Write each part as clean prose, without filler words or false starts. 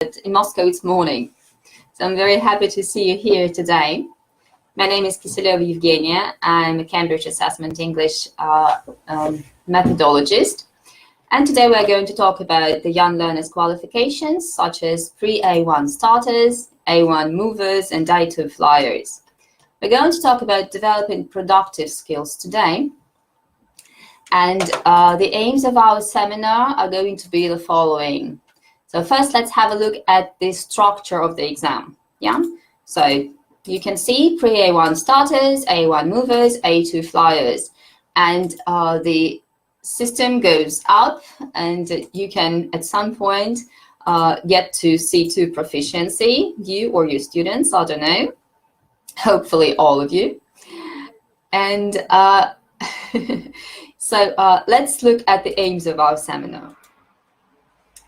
In Moscow it's morning. So I'm very happy to see you here today. My name is Kiseleva E.V. I'm a Cambridge Assessment English methodologist. And today we're going to talk about the young learners' qualifications, such as pre-A1 starters, A1 movers, and A2 flyers. We're going to talk about developing productive skills today. And the aims of our seminar are going to be the following. So first, let's have a look at the structure of the exam. Yeah. So you can see pre-A1 starters, A1 movers, A2 flyers, and the system goes up, and you can at some point get to C2 proficiency, you or your students, I don't know, hopefully all of you. And so let's look at the aims of our seminar.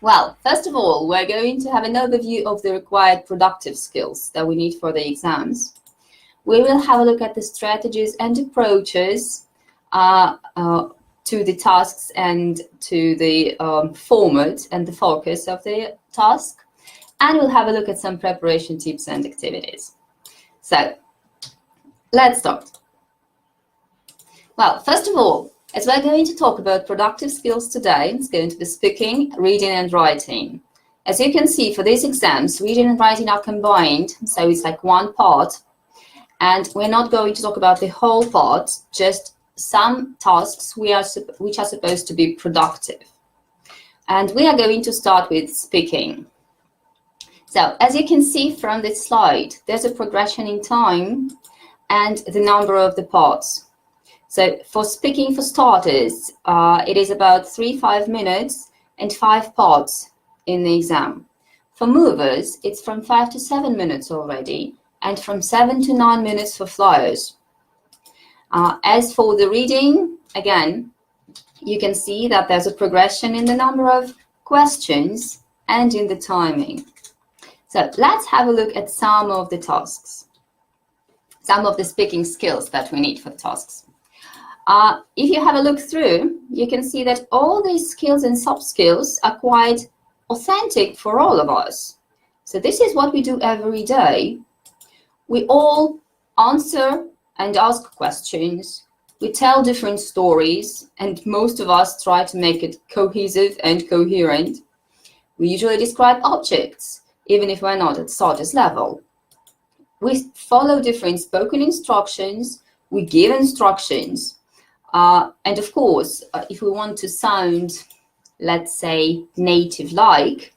Well, first of all, we're going to have an overview of the required productive skills that we need for the exams. We will have a look at the strategies and approaches to the tasks and to the format and the focus of the task. And we'll have a look at some preparation tips and activities. So let's start. Well, first of all, as we're going to talk about productive skills today, it's going to be speaking, reading, and writing. As you can see, for these exams, reading and writing are combined, so it's like one part. And we're not going to talk about the whole part, just some tasks which are supposed to be productive. And we are going to start with speaking. So as you can see from this slide, there's a progression in time and the number of the parts. So for speaking, for starters, it is about 3-5 minutes and 5 parts in the exam. For movers, it's from 5 to 7 minutes already, and from 7 to 9 minutes for flyers. As for the reading, again, you can see that there's a progression in the number of questions and in the timing. So let's have a look at some of the tasks, some of the speaking skills that we need for the tasks. If you have a look through, you can see that all these skills and soft skills are quite authentic for all of us. So this is what we do every day. We all answer and ask questions. We tell different stories, and most of us try to make it cohesive and coherent. We usually describe objects, even if we're not at starters level. We follow different spoken instructions. We give instructions. And of course, if we want to sound, let's say, native-like,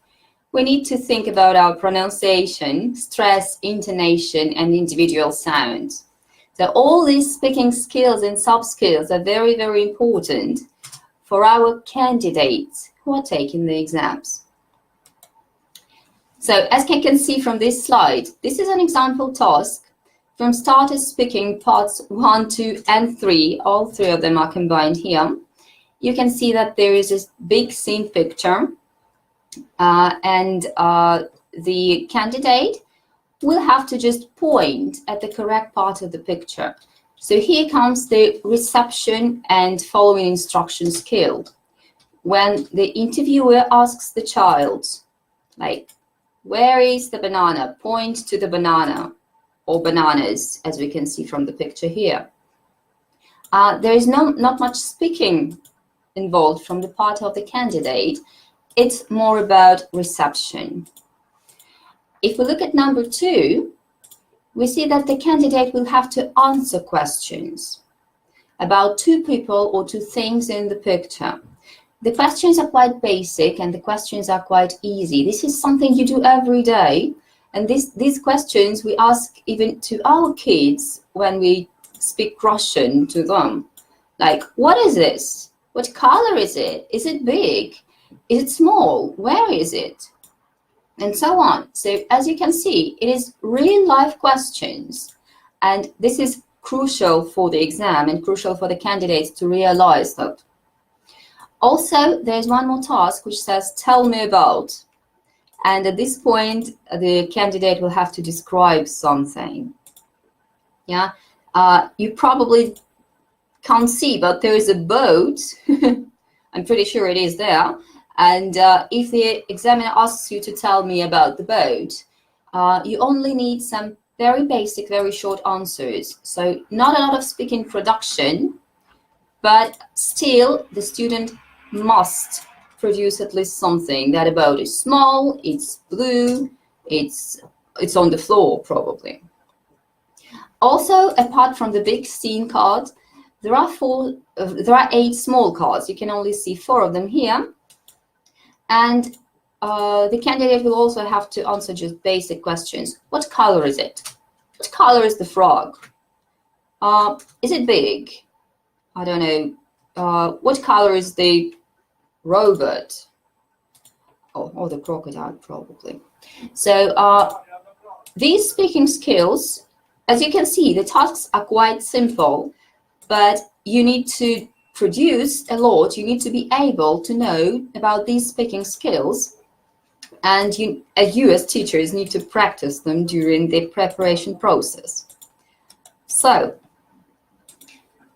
we need to think about our pronunciation, stress, intonation, and individual sounds. So all these speaking skills and sub-skills are very, very important for our candidates who are taking the exams. So as you can see from this slide, this is an example task. From starters speaking, parts 1, 2, and 3, all 3 of them are combined here. You can see that there is this big scene picture, and the candidate will have to just point at the correct part of the picture. So here comes the reception and following instruction skill. When the interviewer asks the child, like, where is the banana? Point to the banana. Or bananas, as we can see from the picture here. There is not much speaking involved from the part of the candidate. It's more about reception. If we look at number 2, we see that the candidate will have to answer questions about 2 people or 2 things in the picture. The questions are quite basic and the questions are quite easy. This is something you do every day. And these questions we ask even to our kids when we speak Russian to them. Like, what is this? What color is it? Is it big? Is it small? Where is it? And so on. So as you can see, it is real life questions. And this is crucial for the exam and crucial for the candidates to realize that. Also, there's one more task which says, tell me about. And at this point, the candidate will have to describe something. Yeah, you probably can't see, but there is a boat. I'm pretty sure it is there. And if the examiner asks you to tell me about the boat, you only need some very basic, very short answers. So not a lot of speaking production, but still the student must produce at least something. That a boat is small, it's blue, it's on the floor probably. Also, apart from the big scene card, there are 8 small cards. You can only see 4 of them here. And the candidate will also have to answer just basic questions. What color is it? What color is the frog? Is it big? I don't know. What color is the robot? Or the crocodile, probably. So these speaking skills, as you can see, the tasks are quite simple, but you need to produce a lot. You need to be able to know about these speaking skills, and you as teachers need to practice them during the preparation process. So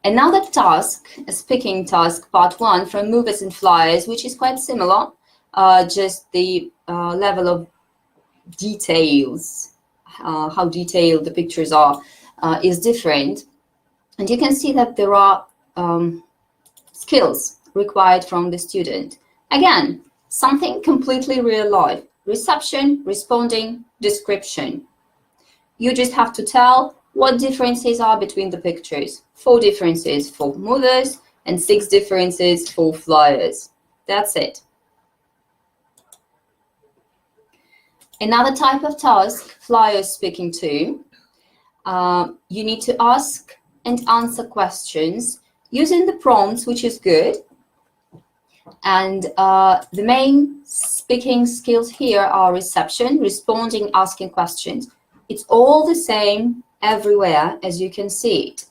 another task, a speaking task, part 1 from movers and flyers, which is quite similar, just the level of details, how detailed the pictures are, is different. And you can see that there are skills required from the student. Again, something completely real life. Reception, responding, description. You just have to tell what differences are between the pictures. 4 differences for movers and 6 differences for flyers. That's it. Another type of task, flyers speaking to. You need to ask and answer questions using the prompts, which is good. And the main speaking skills here are reception, responding, asking questions. It's all the same everywhere, as you can see it.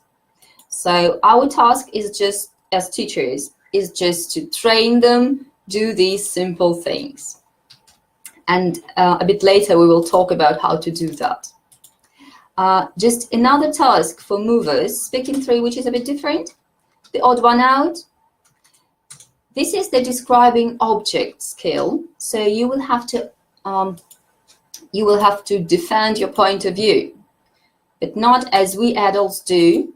So our task is just, as teachers, is just to train them, do these simple things. And a bit later, we will talk about how to do that. Just another task for movers, speaking 3, which is a bit different. The odd one out. This is the describing object skill. So you will have to defend your point of view, but not as we adults do,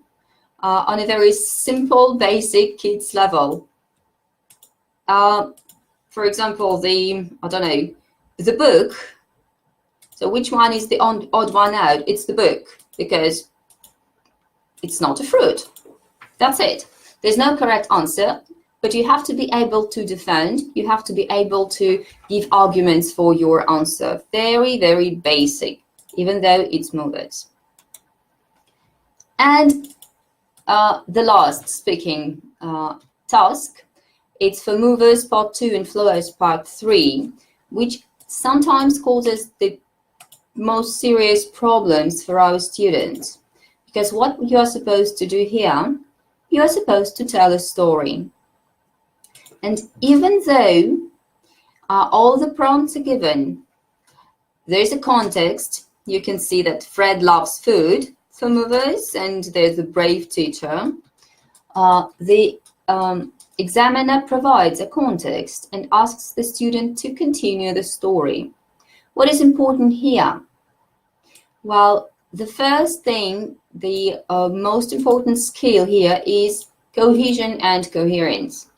on a very simple, basic kids level. For example, the book. So which one is the odd one out? It's the book, because it's not a fruit. That's it. There's no correct answer, but you have to be able to defend. You have to be able to give arguments for your answer. Very, very basic, even though it's movers. And the last speaking task, it's for movers part 2 and flyers part 3, which sometimes causes the most serious problems for our students. Because what you are supposed to do here, you are supposed to tell a story. And even though all the prompts are given, there's a context. You can see that Fred loves food for movers, and there's a brave teacher. The examiner provides a context and asks the student to continue the story. What is important here? Well, the first thing, the most important skill here is cohesion and coherence.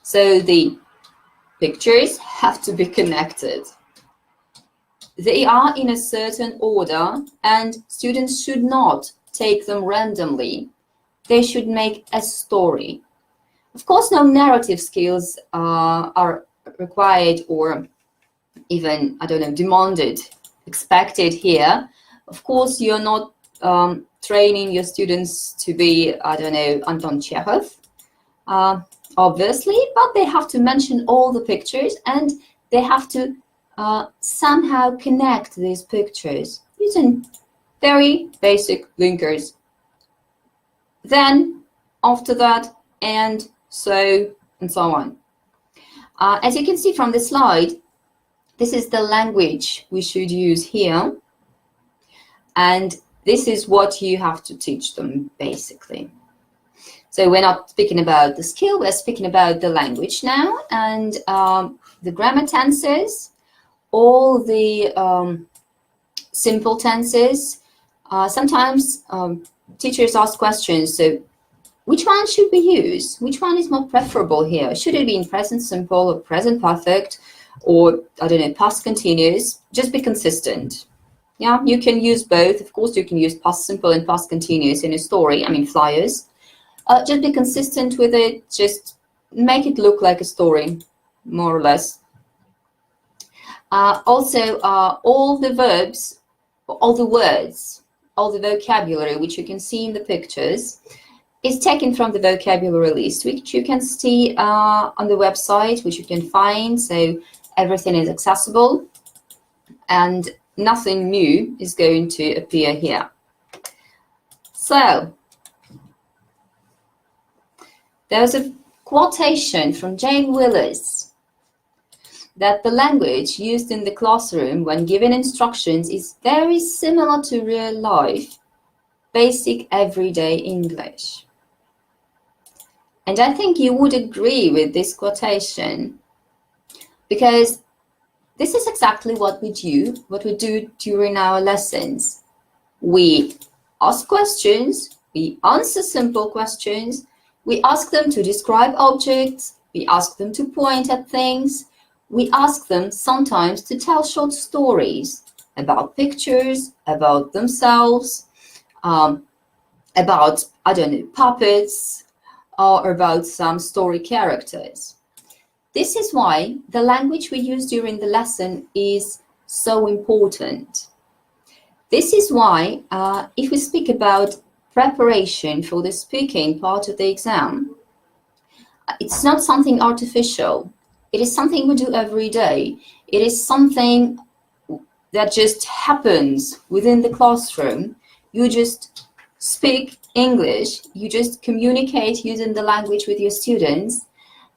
So the pictures have to be connected. They are in a certain order, and students should not take them randomly. They should make a story. Of course, no narrative skills are required or even, demanded, expected here. Of course, you're not training your students to be, Anton Chekhov, obviously, but they have to mention all the pictures, and they have to somehow connect these pictures using very basic linkers. Then, after that, and so on. As you can see from the slide, this is the language we should use here. And this is what you have to teach them, basically. So we're not speaking about the skill, we're speaking about the language now, and the grammar tenses, all the simple tenses. Sometimes teachers ask questions, so which one should we use? Which one is more preferable here? Should it be in present simple or present perfect, or, I don't know, past continuous? Just be consistent. Yeah, you can use both. Of course, you can use past simple and past continuous in a story, I mean flyers. Just be consistent with it. Just make it look like a story, more or less. Also, all the verbs, all the words, all the vocabulary, which you can see in the pictures, is taken from the vocabulary list, which you can see on the website, which you can find. So everything is accessible and nothing new is going to appear here. So there's a quotation from Jane Willis that the language used in the classroom when given instructions is very similar to real life, basic everyday English. And I think you would agree with this quotation, because this is exactly what we do during our lessons. We ask questions, we answer simple questions, we ask them to describe objects, we ask them to point at things, we ask them sometimes to tell short stories about pictures, about themselves, about, I don't know, puppets, or about some story characters. This is why the language we use during the lesson is so important. This is why, if we speak about preparation for the speaking part of the exam, it's not something artificial. It is something we do every day. It is something that just happens within the classroom. You just speak English, you just communicate using the language with your students,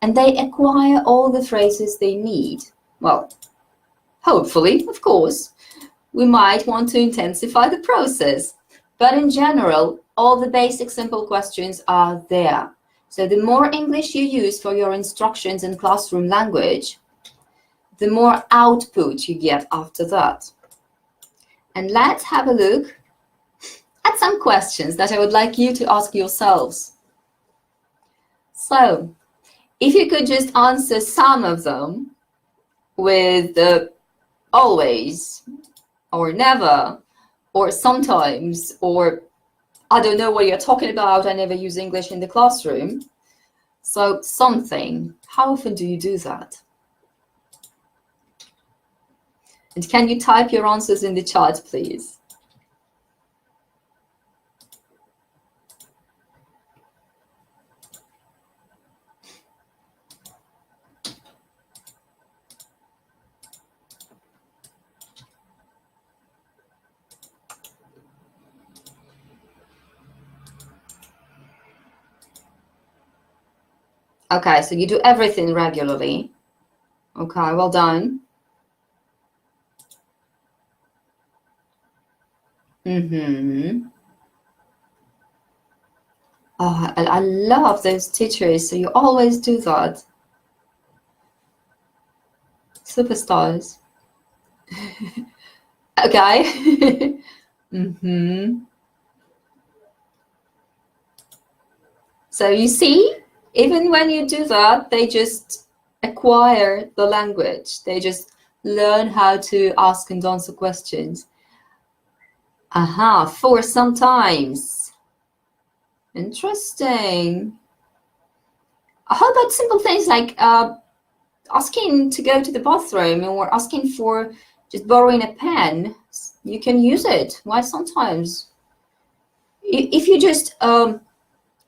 and they acquire all the phrases they need. Well, hopefully, of course. We might want to intensify the process, but in general, all the basic simple questions are there. So the more English you use for your instructions in classroom language, the more output you get after that. And let's have a look at some questions that I would like you to ask yourselves. So, if you could just answer some of them with always, or never, or sometimes, or I don't know what you're talking about, I never use English in the classroom. So something, how often do you do that? And can you type your answers in the chat, please? Okay, so you do everything regularly. Okay, well done. Oh, I love those teachers, so you always do that. Superstars. Okay. So you see, even when you do that, they just acquire the language. They just learn how to ask and answer questions. For sometimes. Interesting. How about simple things like asking to go to the bathroom or asking for just borrowing a pen? You can use it. Why sometimes? If you just,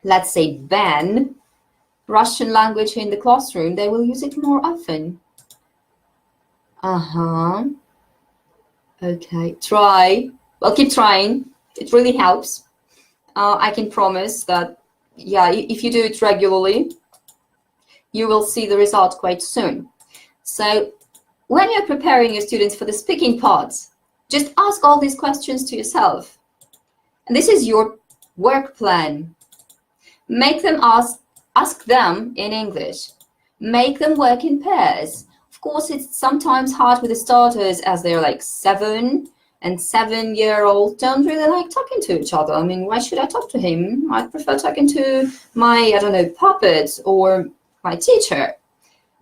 let's say, ban Russian language in the classroom, they will use it more often. Okay, try. Well, keep trying. It really helps. I can promise that, yeah, if you do it regularly, you will see the result quite soon. So when you're preparing your students for the speaking parts, just ask all these questions to yourself. And this is your work plan. Make them ask them in English. Make them work in pairs. Of course, it's sometimes hard with the starters as they're like 7 and 7-year-old don't really like talking to each other. I mean, why should I talk to him? I prefer talking to my, I don't know, puppet or my teacher.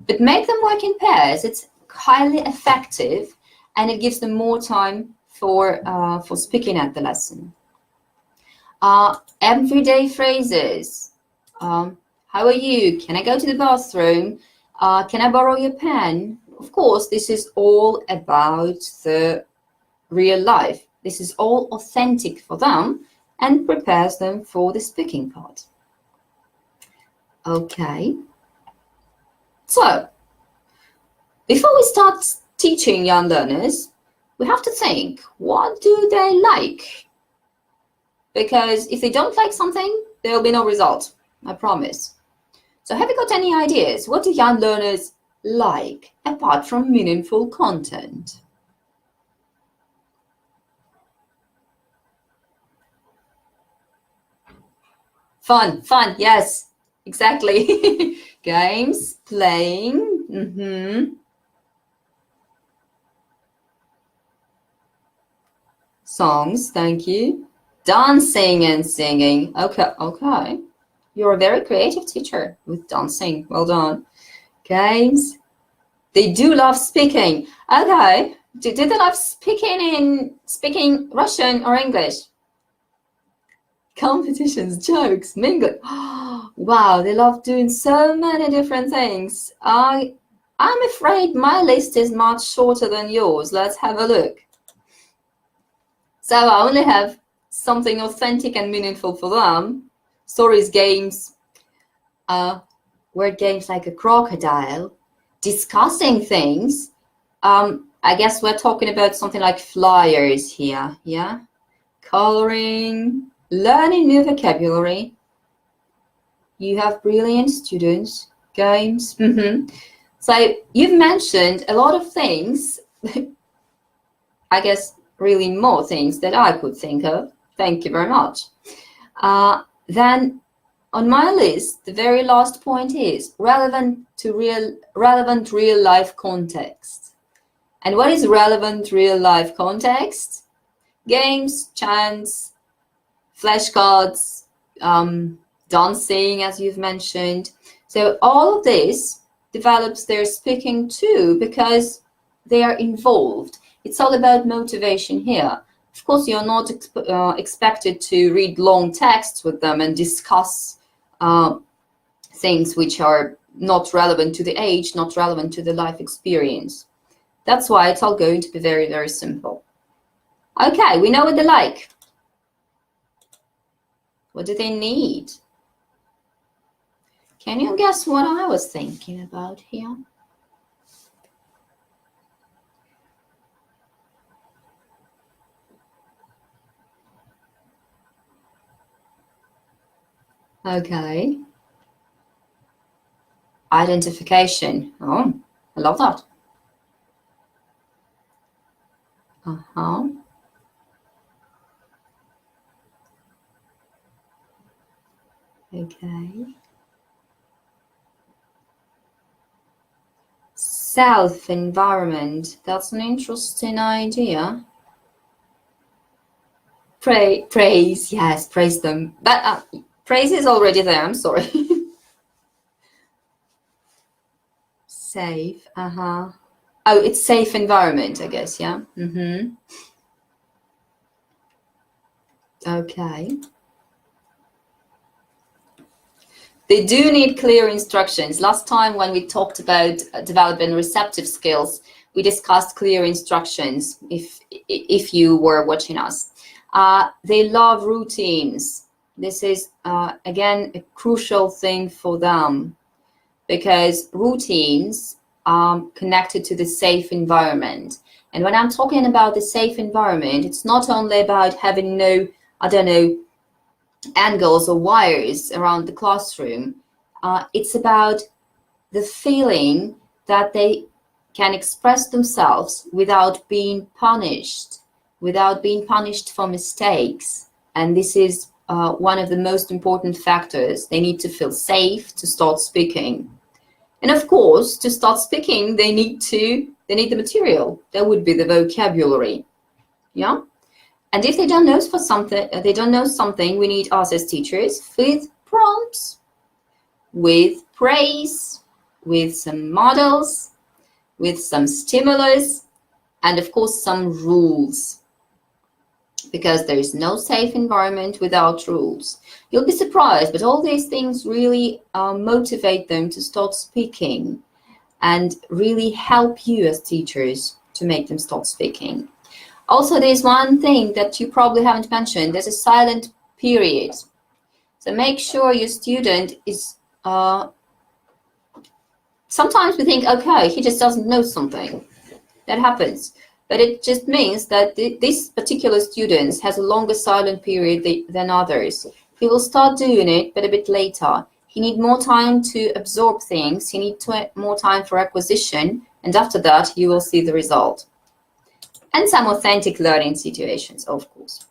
But make them work in pairs. It's highly effective and it gives them more time for speaking at the lesson. Everyday phrases. How are you? Can I go to the bathroom? Can I borrow your pen? Of course, this is all about the real life. This is all authentic for them and prepares them for the speaking part. Okay. So, before we start teaching young learners, we have to think, what do they like? Because if they don't like something, there will be no result, I promise. So have you got any ideas? What do young learners like, apart from meaningful content? Fun, yes, exactly. Games, playing, songs, thank you. Dancing and singing. Okay. You're a very creative teacher with dancing. Well done. Games. They do love speaking. Okay. Do they love speaking Russian or English? Competitions, jokes, mingling. Wow, they love doing so many different things. I'm afraid my list is much shorter than yours. Let's have a look. So I only have something authentic and meaningful for them. Stories, games, word games like a crocodile, discussing things. I guess we're talking about something like flyers here, yeah? Coloring, learning new vocabulary. You have brilliant students, games. So you've mentioned a lot of things, I guess really more things that I could think of. Thank you very much. Then on my list, the very last point is relevant real life context. And what is relevant real life context? Games, chants, flashcards, dancing, as you've mentioned. So all of this develops their speaking too, because they are involved. It's all about motivation here. Of course, you're not expected to read long texts with them and discuss things which are not relevant to the age, not relevant to the life experience. That's why it's all going to be very, very simple. Okay, we know what they like. What do they need? Can you guess what I was thinking about here? Okay. Identification. Oh, I love that. Okay. Self-environment. That's an interesting idea. Praise, yes, praise them. But praise is already there, I'm sorry. Safe, Oh, it's safe environment, I guess, yeah? Okay. They do need clear instructions. Last time when we talked about developing receptive skills, we discussed clear instructions, if you were watching us. They love routines. This is, again, a crucial thing for them, because routines are connected to the safe environment. And when I'm talking about the safe environment, it's not only about having no, I don't know, angles or wires around the classroom. It's about the feeling that they can express themselves without being punished for mistakes. And this is one of the most important factors. They need to feel safe to start speaking. And of course, to start speaking, they need the material. That would be the vocabulary. Yeah. And if they don't know something, we need us as teachers with prompts, with praise, with some models, with some stimulus, and of course some rules. Because there is no safe environment without rules. You'll be surprised, but all these things really motivate them to start speaking and really help you as teachers to make them start speaking. Also, there's one thing that you probably haven't mentioned. There's a silent period. So make sure your student is... sometimes we think, okay, he just doesn't know something. That happens. But it just means that this particular student has a longer silent period than others. He will start doing it, but a bit later. He needs more time to absorb things. He needs more time for acquisition. And after that, you will see the result. And some authentic learning situations, of course.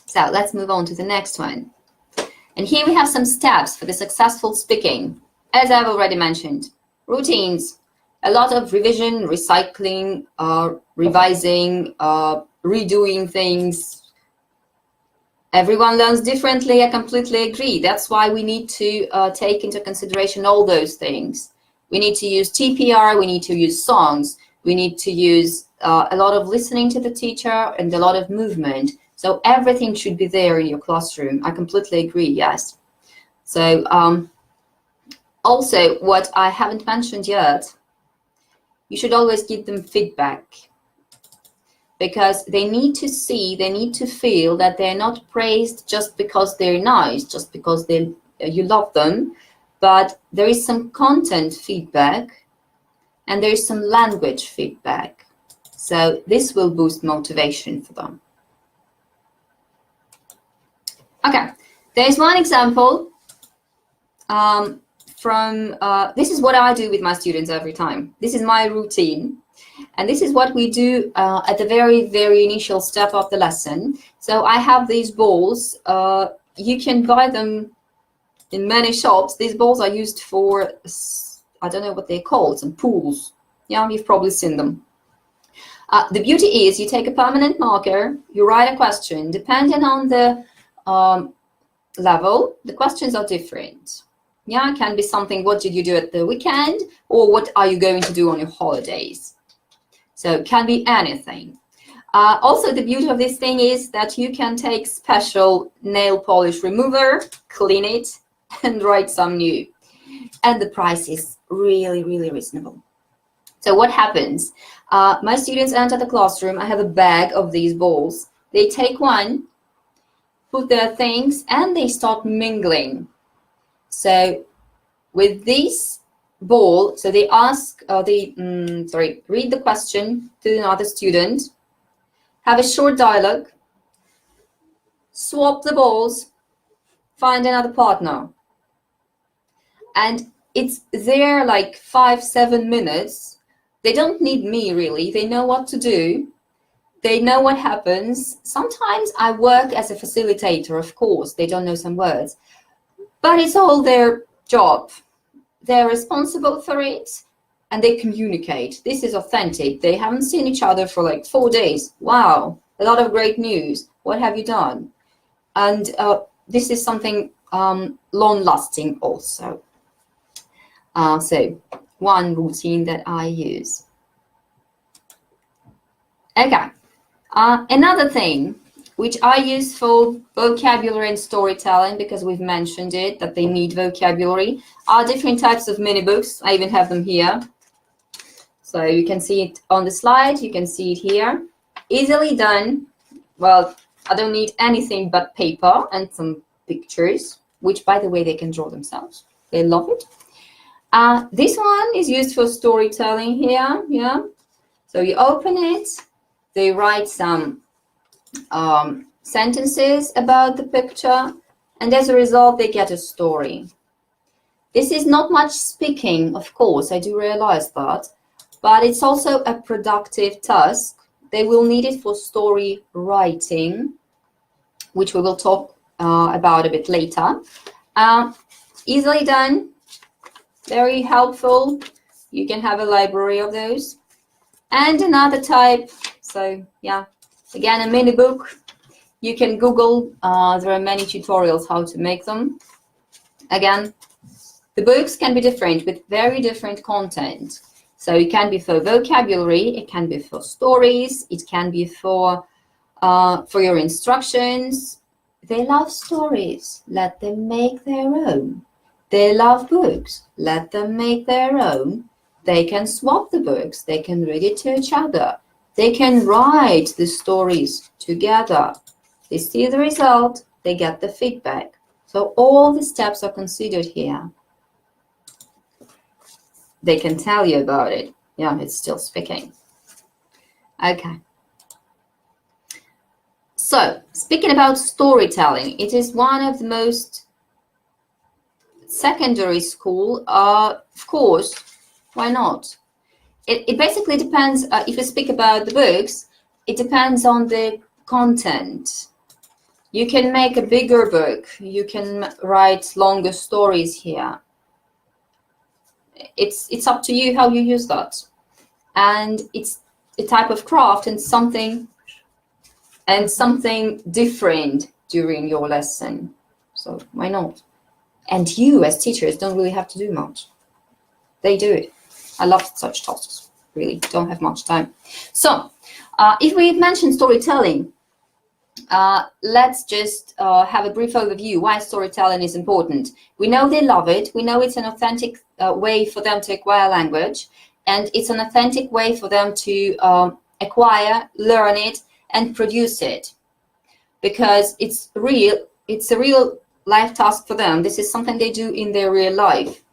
So let's move on to the next one. And here we have some steps for the successful speaking. As I've already mentioned, routines. A lot of revision, recycling, revising, redoing things. Everyone learns differently, I completely agree. That's why we need to take into consideration all those things. We need to use TPR, we need to use songs, we need to use a lot of listening to the teacher and a lot of movement. So everything should be there in your classroom. I completely agree, yes. So also, what I haven't mentioned yet, you should always give them feedback, because they need to see, they need to feel that they're not praised just because they're nice, just because you love them, but there is some content feedback and there is some language feedback. So this will boost motivation for them. Okay, there's one example this is what I do with my students every time. This is my routine. And this is what we do at the very, very initial step of the lesson. So I have these balls. You can buy them in many shops. These balls are used for, I don't know what they're called, some pools. Yeah, you've probably seen them. The beauty is you take a permanent marker, you write a question. Depending on the level, the questions are different. Yeah, it can be something, what did you do at the weekend? Or what are you going to do on your holidays? So it can be anything. Also, the beauty of this thing is that you can take special nail polish remover, clean it, and write some new. And the price is really, really reasonable. So what happens? My students enter the classroom. I have a bag of these balls. They take one, put their things, and they start mingling. So with this ball, so they ask, read the question to another student, have a short dialogue, swap the balls, find another partner. And it's there like 5-7 minutes. They don't need me really. They know what to do. They know what happens. Sometimes I work as a facilitator, of course. They don't know some words. But it's all their job. They're responsible for it and they communicate. This is authentic. They haven't seen each other for like 4 days. Wow, a lot of great news. What have you done? And this is something long-lasting also. So one routine that I use. Okay, another thing which I use for vocabulary and storytelling, because we've mentioned it, that they need vocabulary, are different types of mini books. I even have them here. So you can see it on the slide, you can see it here. Easily done. Well, I don't need anything but paper and some pictures, which by the way, they can draw themselves. They love it. This one is used for storytelling here, yeah. So you open it, they write some sentences about the picture, and as a result they get a story. This is not much speaking, of course, I do realize that, but it's also a productive task. They will need it for story writing, which we will talk about a bit later. Easily done, very helpful. You can have a library of those. And another type, so yeah, again, a mini book. You can Google, there are many tutorials how to make them. Again, the books can be different with very different content. So it can be for vocabulary, it can be for stories, it can be for your instructions. They love stories, let them make their own. They love books, let them make their own. They can swap the books, they can read it to each other. They can write the stories together. They see the result, they get the feedback. So all the steps are considered here. They can tell you about it. Yeah, it's still speaking. Okay. So, speaking about storytelling, it is one of the most secondary school, of course, why not? It basically depends, if you speak about the books, it depends on the content. You can make a bigger book, you can write longer stories here. It's up to you how you use that. And it's a type of craft and something different during your lesson. So why not? And you as teachers don't really have to do much. They do it. I love such tasks, really, don't have much time. So if we mention storytelling, let's just have a brief overview why storytelling is important. We know they love it. We know it's an authentic way for them to acquire language, and it's an authentic way for them to acquire, learn it, and produce it, because it's a real life task for them. This is something they do in their real life.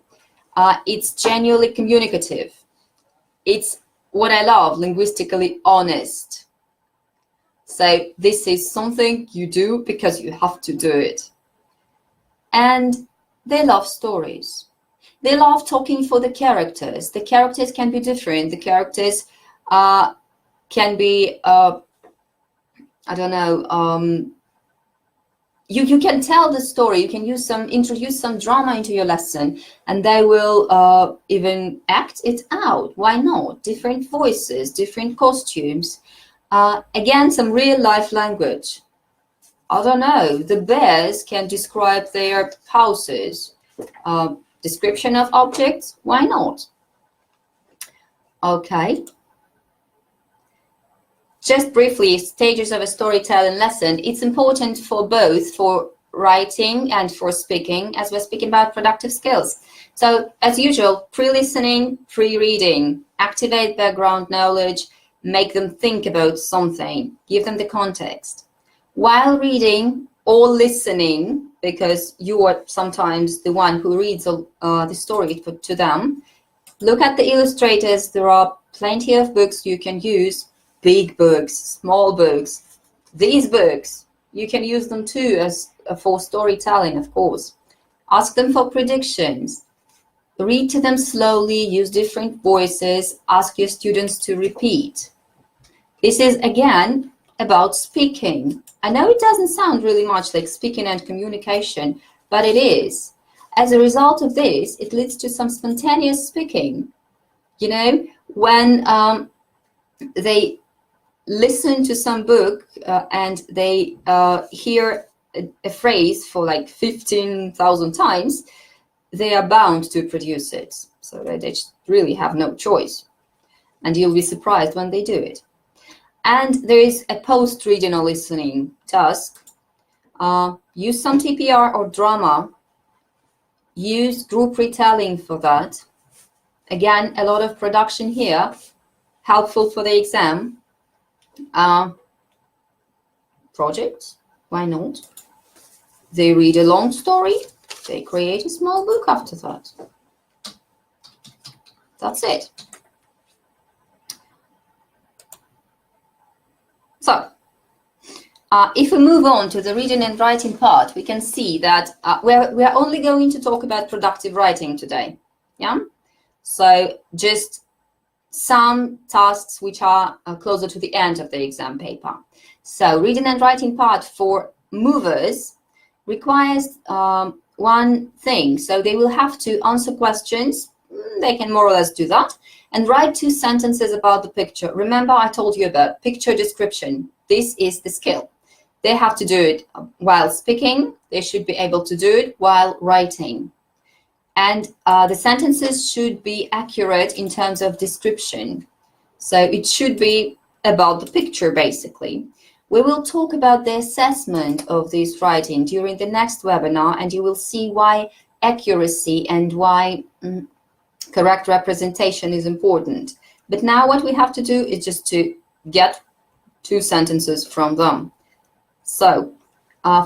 It's genuinely communicative. It's what I love, linguistically honest. So this is something you do because you have to do it. And they love stories. They love talking for the characters. The characters can be different. The characters can be, I don't know, you can tell the story. You can introduce some drama into your lesson, and they will even act it out. Why not? Different voices, different costumes. Again, some real life language. I don't know, the bears can describe their houses. Description of objects, why not? Okay. Just briefly, stages of a storytelling lesson. It's important for both, for writing and for speaking, as we're speaking about productive skills. So, as usual, pre-listening, pre-reading, activate background knowledge, make them think about something, give them the context. While reading or listening, because you are sometimes the one who reads the story to them, look at the illustrators. There are plenty of books you can use, big books, small books. These books, you can use them too as for storytelling, of course. Ask them for predictions. Read to them slowly, use different voices, ask your students to repeat. This is, again, about speaking. I know it doesn't sound really much like speaking and communication, but it is. As a result of this, it leads to some spontaneous speaking. You know, when they listen to some book and they hear a phrase for like 15,000 times, they are bound to produce it. So they just really have no choice. And you'll be surprised when they do it. And there is a post-reading or listening task. Use some TPR or drama. Use group retelling for that. Again, a lot of production here, helpful for the exam. Projects, why not? They read a long story, they create a small book after that. That's it. So, if we move on to the reading and writing part, we can see that we're only going to talk about productive writing today. Yeah. So just some tasks which are closer to the end of the exam paper. So reading and writing part for movers requires one thing. So they will have to answer questions. They can more or less do that, and write 2 sentences about the picture. Remember, I told you about picture description. This is the skill. They have to do it while speaking. They should be able to do it while writing. And the sentences should be accurate in terms of description. So it should be about the picture, basically. We will talk about the assessment of this writing during the next webinar, and you will see why accuracy and why correct representation is important. But now what we have to do is just to get 2 sentences from them. So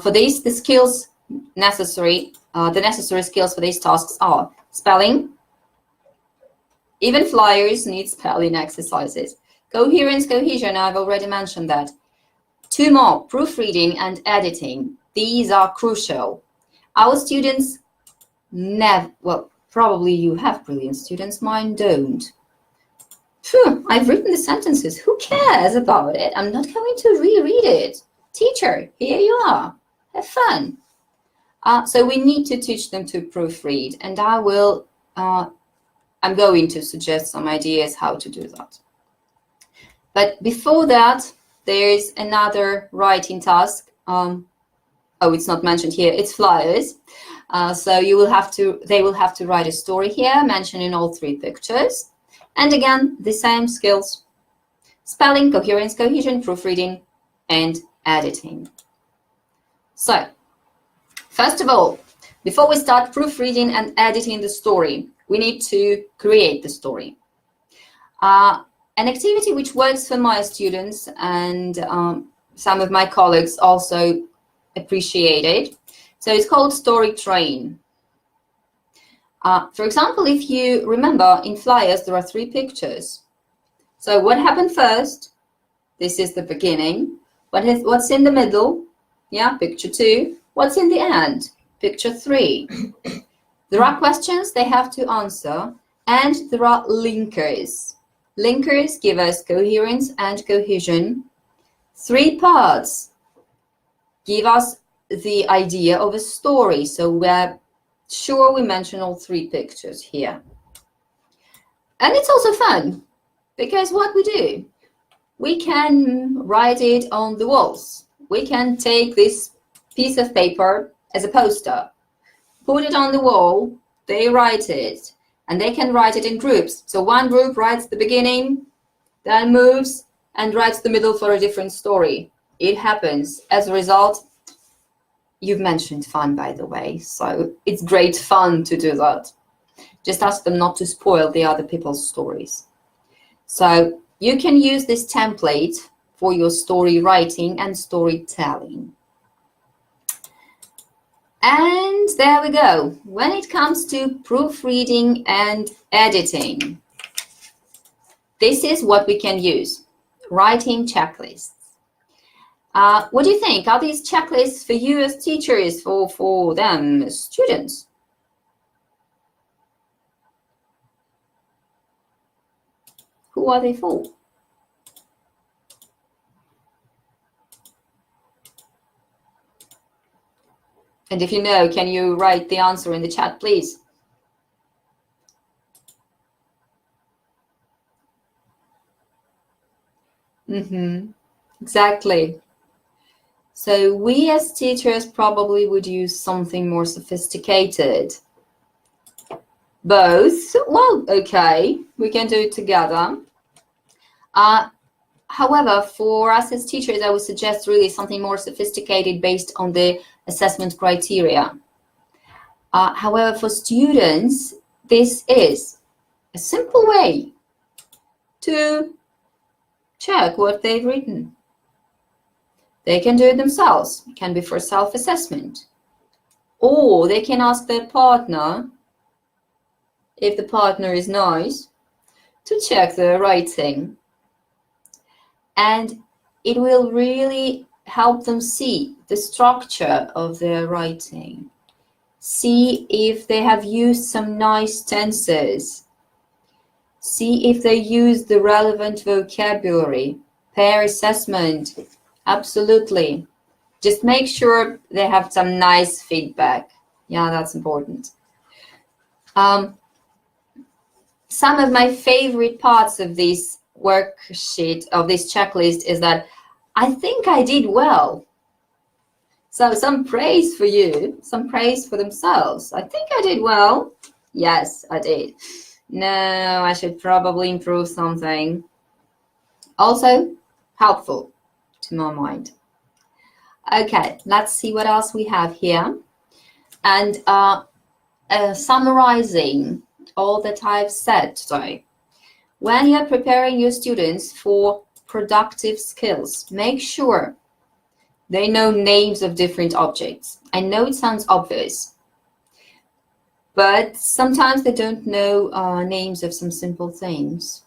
for these, the skills necessary, the necessary skills for these tasks are spelling. Even flyers need spelling exercises. Coherence, cohesion, I've already mentioned that. 2 more, proofreading and editing. These are crucial. Our students never, well, probably you have brilliant students, mine don't. Phew, I've written the sentences. Who cares about it? I'm not going to reread it. Teacher, here you are. Have fun. So we need to teach them to proofread, and I'm going to suggest some ideas how to do that. But before that, there's another writing task. Oh, it's not mentioned here. It's flyers. So they will have to write a story here, mentioning all 3 pictures. And again, the same skills: spelling, coherence, cohesion, proofreading, and editing. So, first of all, before we start proofreading and editing the story, we need to create the story. An activity which works for my students and some of my colleagues also appreciate it. So it's called Story Train. For example, if you remember, in flyers, there are 3 pictures. So what happened first? This is the beginning. What's in the middle? Yeah, picture 2. What's in the end? Picture 3. There are questions they have to answer, and there are linkers. Linkers give us coherence and cohesion. 3 parts give us the idea of a story. So we're sure we mention all 3 pictures here. And it's also fun, because what we do, we can write it on the walls. We can take this piece of paper as a poster, put it on the wall, they write it, and they can write it in groups. So one group writes the beginning, then moves and writes the middle for a different story. It happens. As a result, you've mentioned fun, by the way, so it's great fun to do that. Just ask them not to spoil the other people's stories. So you can use this template for your story writing and storytelling. And there we go. When it comes to proofreading and editing, this is what we can use: writing checklists. What do you think? Are these checklists for you as teachers, for them as students? Who are they for? And if you know, can you write the answer in the chat, please? Exactly. So we as teachers probably would use something more sophisticated. Both? Well, okay, we can do it together. However, for us as teachers, I would suggest really something more sophisticated based on the assessment criteria. However, for students, this is a simple way to check what they've written. They can do it themselves. It can be for self-assessment. Or they can ask their partner, if the partner is nice, to check their writing. And it will really help them see the structure of their writing. See if they have used some nice tenses. See if they use the relevant vocabulary. Pair assessment, absolutely. Just make sure they have some nice feedback. Yeah, that's important. Some of my favorite parts of this worksheet, of this checklist, is that I think I did well. So some praise for you, some praise for themselves. I think I did well. Yes, I did. No, I should probably improve something. Also helpful to my mind. Okay, let's see what else we have here. And summarizing all that I've said today. When you're preparing your students for productive skills, make sure they know names of different objects. I know it sounds obvious, but sometimes they don't know names of some simple things.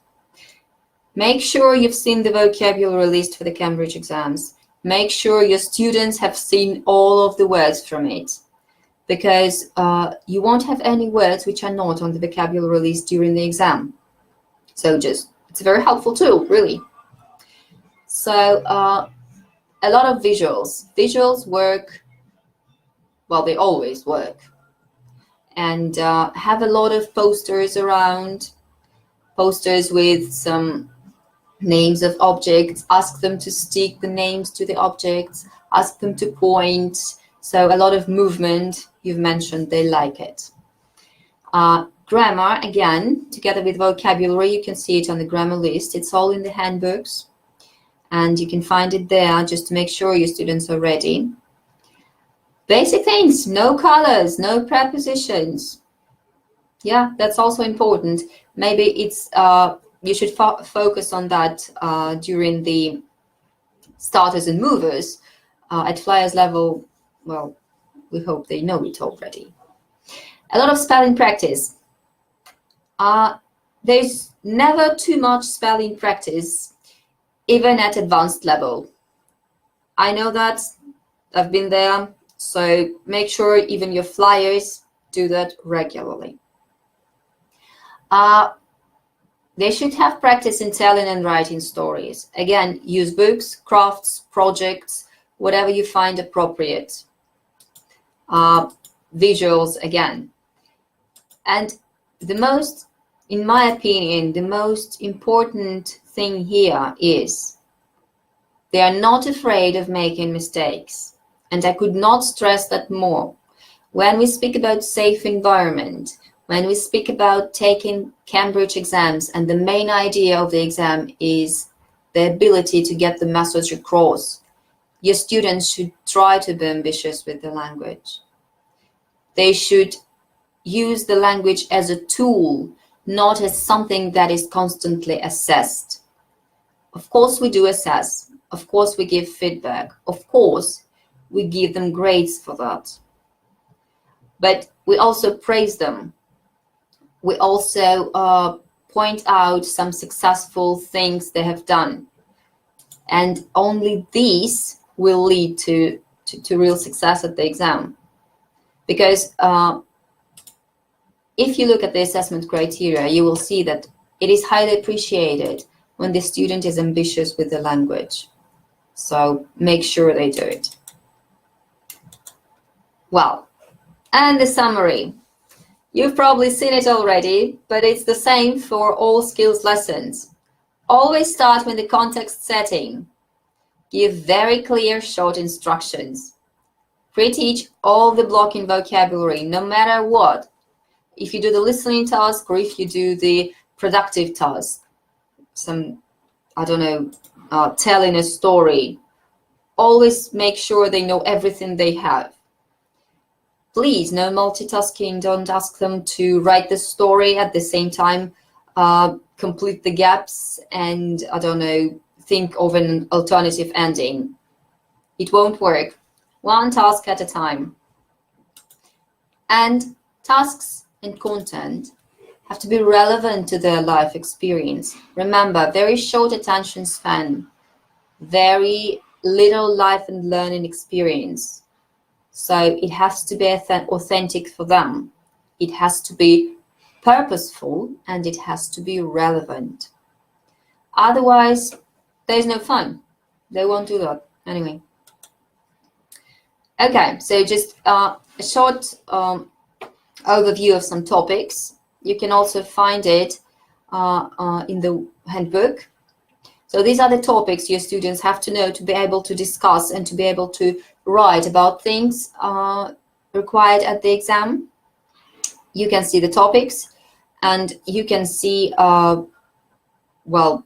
Make sure you've seen the vocabulary list for the Cambridge exams. Make sure your students have seen all of the words from it, because you won't have any words which are not on the vocabulary list during the exam. So it's a very helpful tool, really. So a lot of visuals. Visuals work, well, they always work. And have a lot of posters around, posters with some names of objects. Ask them to stick the names to the objects, ask them to point. So a lot of movement. You've mentioned they like it. Grammar, again, together with vocabulary, you can see it on the grammar list. It's all in the handbooks, and you can find it there just to make sure your students are ready. Basic things, no colors, no prepositions. Yeah, that's also important. Maybe it's you should focus on that during the starters and movers. At flyers level, well, we hope they know it already. A lot of spelling practice. There's never too much spelling practice, even at advanced level. I know that, I've been there, so make sure even your flyers do that regularly. They should have practice in telling and writing stories. Again, use books, crafts, projects, whatever you find appropriate. Visuals again. And the most, in my opinion, the most important thing here is they are not afraid of making mistakes. And I could not stress that more. When we speak about safe environment, when we speak about taking Cambridge exams, and the main idea of the exam is the ability to get the message across, your students should try to be ambitious with the language. They should use the language as a tool, not as something that is constantly assessed. Of course we do assess. Of course we give feedback. Of course we give them grades for that. But we also praise them. We also point out some successful things they have done. And only these will lead to real success at the exam. Because if you look at the assessment criteria, you will see that it is highly appreciated when the student is ambitious with the language. So make sure they do it. Well, and the summary. You've probably seen it already, but it's the same for all skills lessons. Always start with the context setting. Give very clear, short instructions. Pre-teach all the blocking vocabulary, no matter what. If you do the listening task or if you do the productive task, some, I don't know, telling a story, always make sure they know everything they have. Please, no multitasking. Don't ask them to write the story at the same time, complete the gaps, and, I don't know, think of an alternative ending. It won't work. One task at a time. And tasks and content have to be relevant to their life experience. Remember, very short attention span, very little life and learning experience. So it has to be authentic for them. It has to be purposeful, and it has to be relevant. Otherwise, there's no fun. They won't do that anyway. Okay, so just a short overview of some topics. You can also find it in the handbook. So these are the topics your students have to know to be able to discuss and to be able to write about things required at the exam. You can see the topics and you can see, well,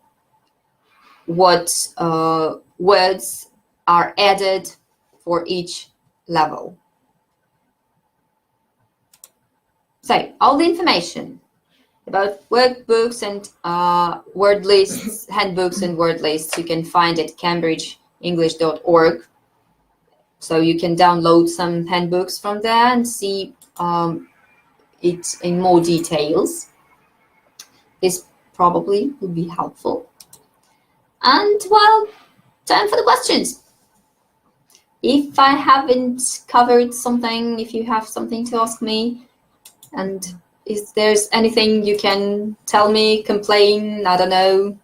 what words are added for each level. So all the information about workbooks and word lists, handbooks and word lists, you can find at cambridgeenglish.org. So you can download some handbooks from there and see it in more details. This probably would be helpful. And well, time for the questions. If I haven't covered something, if you have something to ask me, and if there's anything you can tell me, complain, I don't know.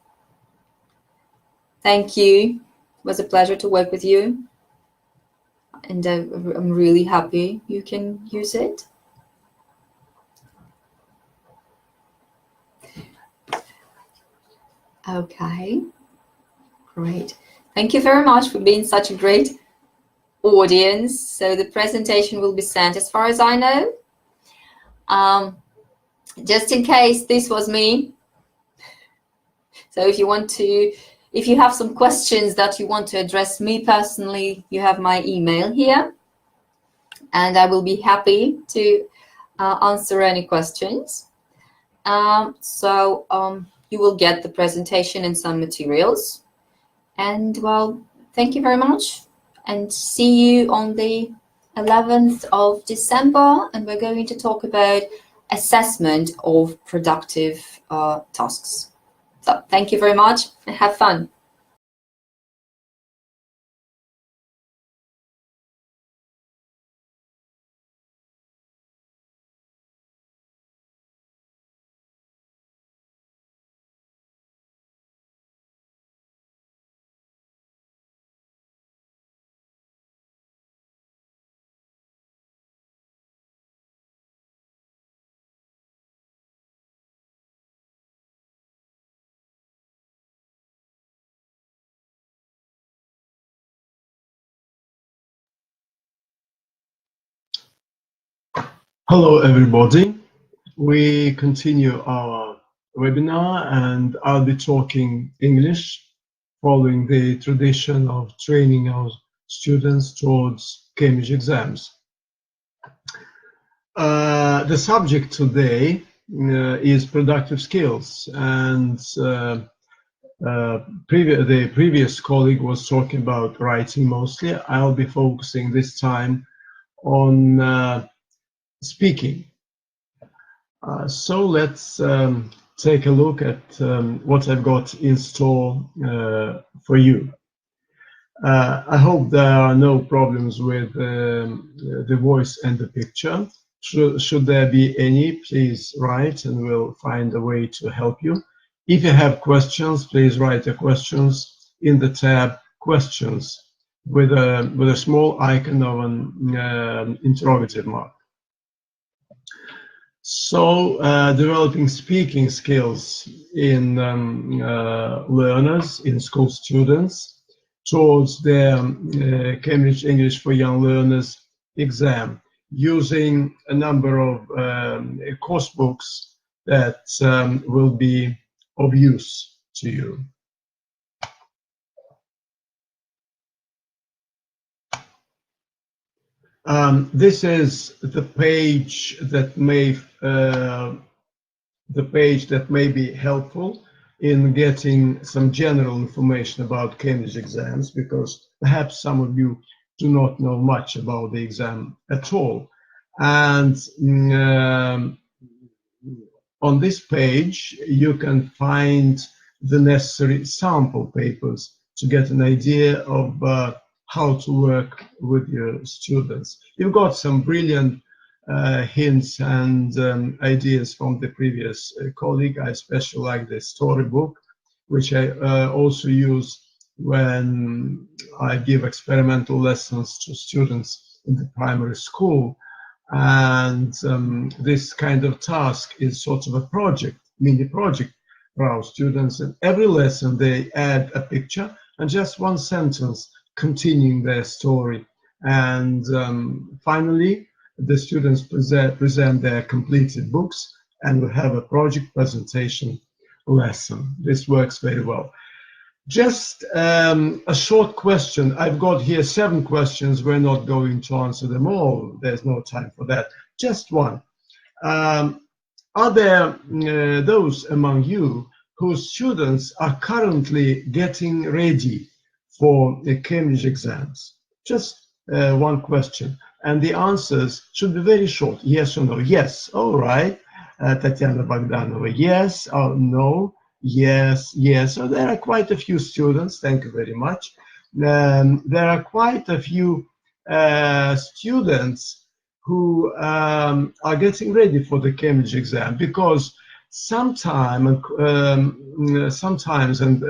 Thank you. It was a pleasure to work with you. And I'm really happy you can use it. Okay, great. Thank you very much for being such a great audience. So the presentation will be sent as far as I know. Just in case this was me. So if you have some questions that you want to address me personally, you have my email here. And I will be happy to answer any questions. You will get the presentation and some materials. And well, thank you very much. And see you on the 11th of December. And we're going to talk about assessment of productive tasks. So thank you very much and have fun. Hello, everybody. We continue our webinar, and I'll be talking English, following the tradition of training our students towards Cambridge exams. The subject today is productive skills, and the previous colleague was talking about writing mostly. I'll be focusing this time on speaking. So let's take a look at what I've got in store for you. I hope there are no problems with the voice and the picture. Should there be any, please write and we'll find a way to help you. If you have questions, please write your questions in the tab Questions with a small icon of an interrogative mark. So, developing speaking skills in learners, in school students, towards their Cambridge English for Young Learners exam, using a number of course books that will be of use to you. This is the page that may be helpful in getting some general information about Cambridge exams, because perhaps some of you do not know much about the exam at all. And on this page, you can find the necessary sample papers to get an idea of how to work with your students. You've got some brilliant hints and ideas from the previous colleague. I especially like the storybook, which I also use when I give experimental lessons to students in the primary school. And this kind of task is sort of a project, mini project for our students. And every lesson they add a picture and just one sentence continuing their story. And finally, the students present their completed books, and we have a project presentation lesson. This works very well. Just a short question. I've got here 7 questions. We're not going to answer them all. There's no time for that. Just one. Are there those among you whose students are currently getting ready for the Cambridge exams? Just one question. And the answers should be very short. Yes or no? Yes. All right. Tatiana Bogdanova. Yes or no? Yes, yes. So there are quite a few students. Thank you very much. There are quite a few students who are getting ready for the Cambridge exam, because sometimes and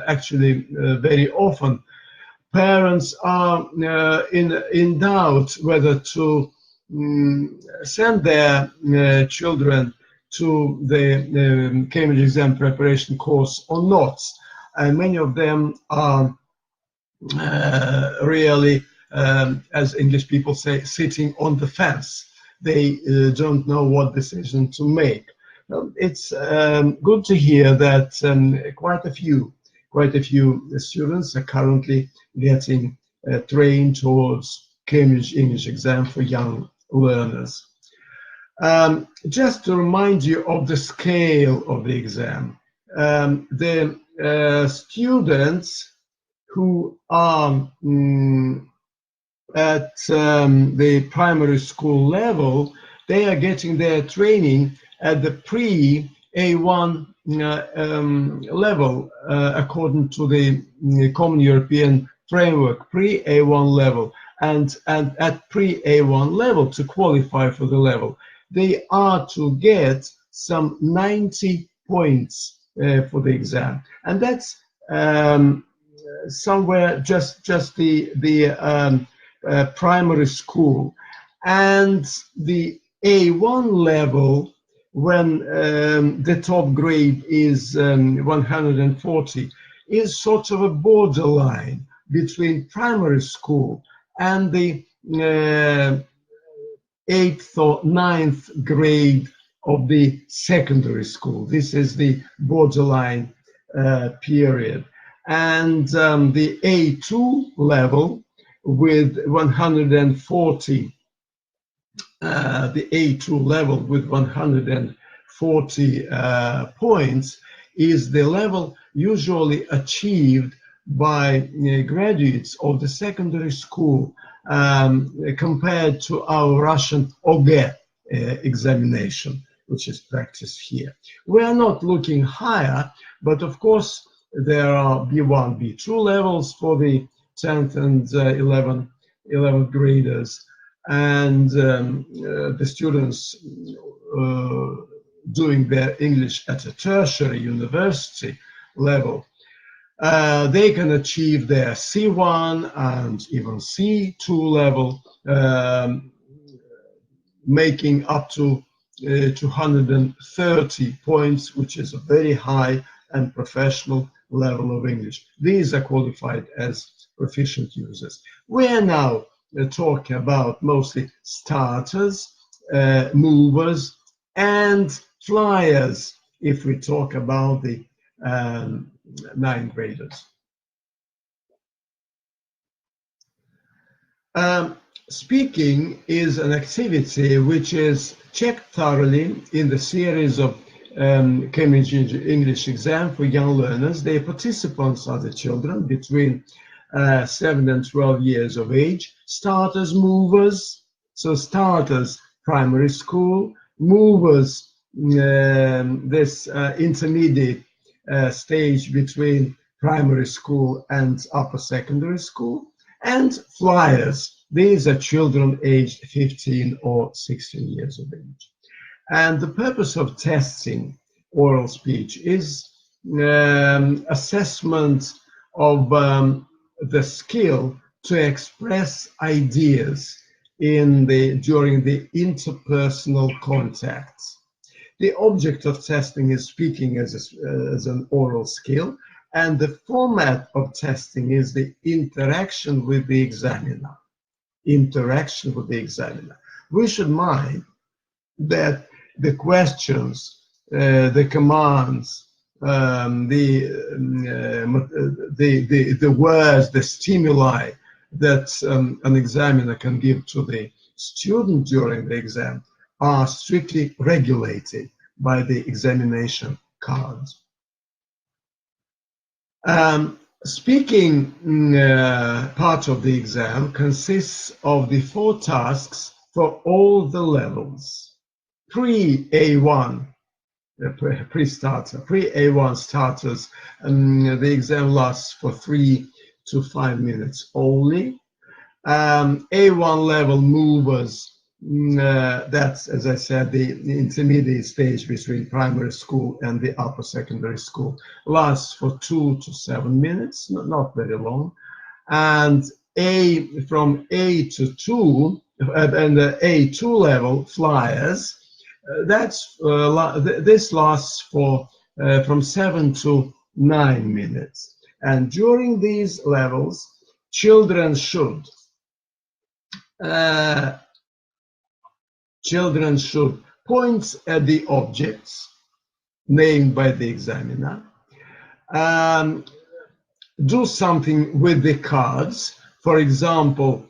actually very often, parents are in doubt whether to send their children to the Cambridge exam preparation course or not. And many of them are really, as English people say, sitting on the fence. They don't know what decision to make. It's good to hear that quite a few students are currently getting trained towards Cambridge English exam for young learners. Just to remind you of the scale of the exam, the students who are at the primary school level, they are getting their training at the pre-A1 level, according to the Common European Framework, pre-A1 level. And at pre-A1 level, to qualify for the level, they are to get some 90 points for the exam. And that's somewhere just the primary school. And the A1 level, when the top grade is 140, is sort of a borderline between primary school and the 8th or 9th grade of the secondary school. This is the borderline period. And the A2 level with 140, the A2 level with 140 points is the level usually achieved by graduates of the secondary school, compared to our Russian ОГЭ examination, which is practiced here. We are not looking higher, but of course there are B1, B2 levels for the 10th and 11th graders, and the students doing their English at a tertiary university level. They can achieve their C1 and even C2 level, making up to 230 points, which is a very high and professional level of English. These are qualified as proficient users. We are now talking about mostly starters, movers, and flyers, if we talk about the 9th graders. Speaking is an activity which is checked thoroughly in the series of Cambridge English exam for young learners. The participants are the children between 7 and 12 years of age. Starters, movers, so starters, primary school, movers, this intermediate stage between primary school and upper secondary school, and flyers. These are children aged 15 or 16 years of age. And the purpose of testing oral speech is assessment of the skill to express ideas during the interpersonal contacts. The object of testing is speaking as an oral skill, and the format of testing is the interaction with the examiner. Interaction with the examiner. We should mind that the questions, the commands, the words, the stimuli that an examiner can give to the student during the exam are strictly regulated by the examination cards. Speaking part of the exam consists of the 4 tasks for all the levels. Pre-A1, pre-A1 starters, the exam lasts for 3 to 5 minutes only. A1 level movers, that's, as I said, the intermediate stage between primary school and the upper secondary school, lasts for 2 to 7 minutes, not very long. And from A to 2, and the A2 level flyers, this lasts for from 7 to 9 minutes. And during these levels, children should point at the objects named by the examiner, do something with the cards. For example,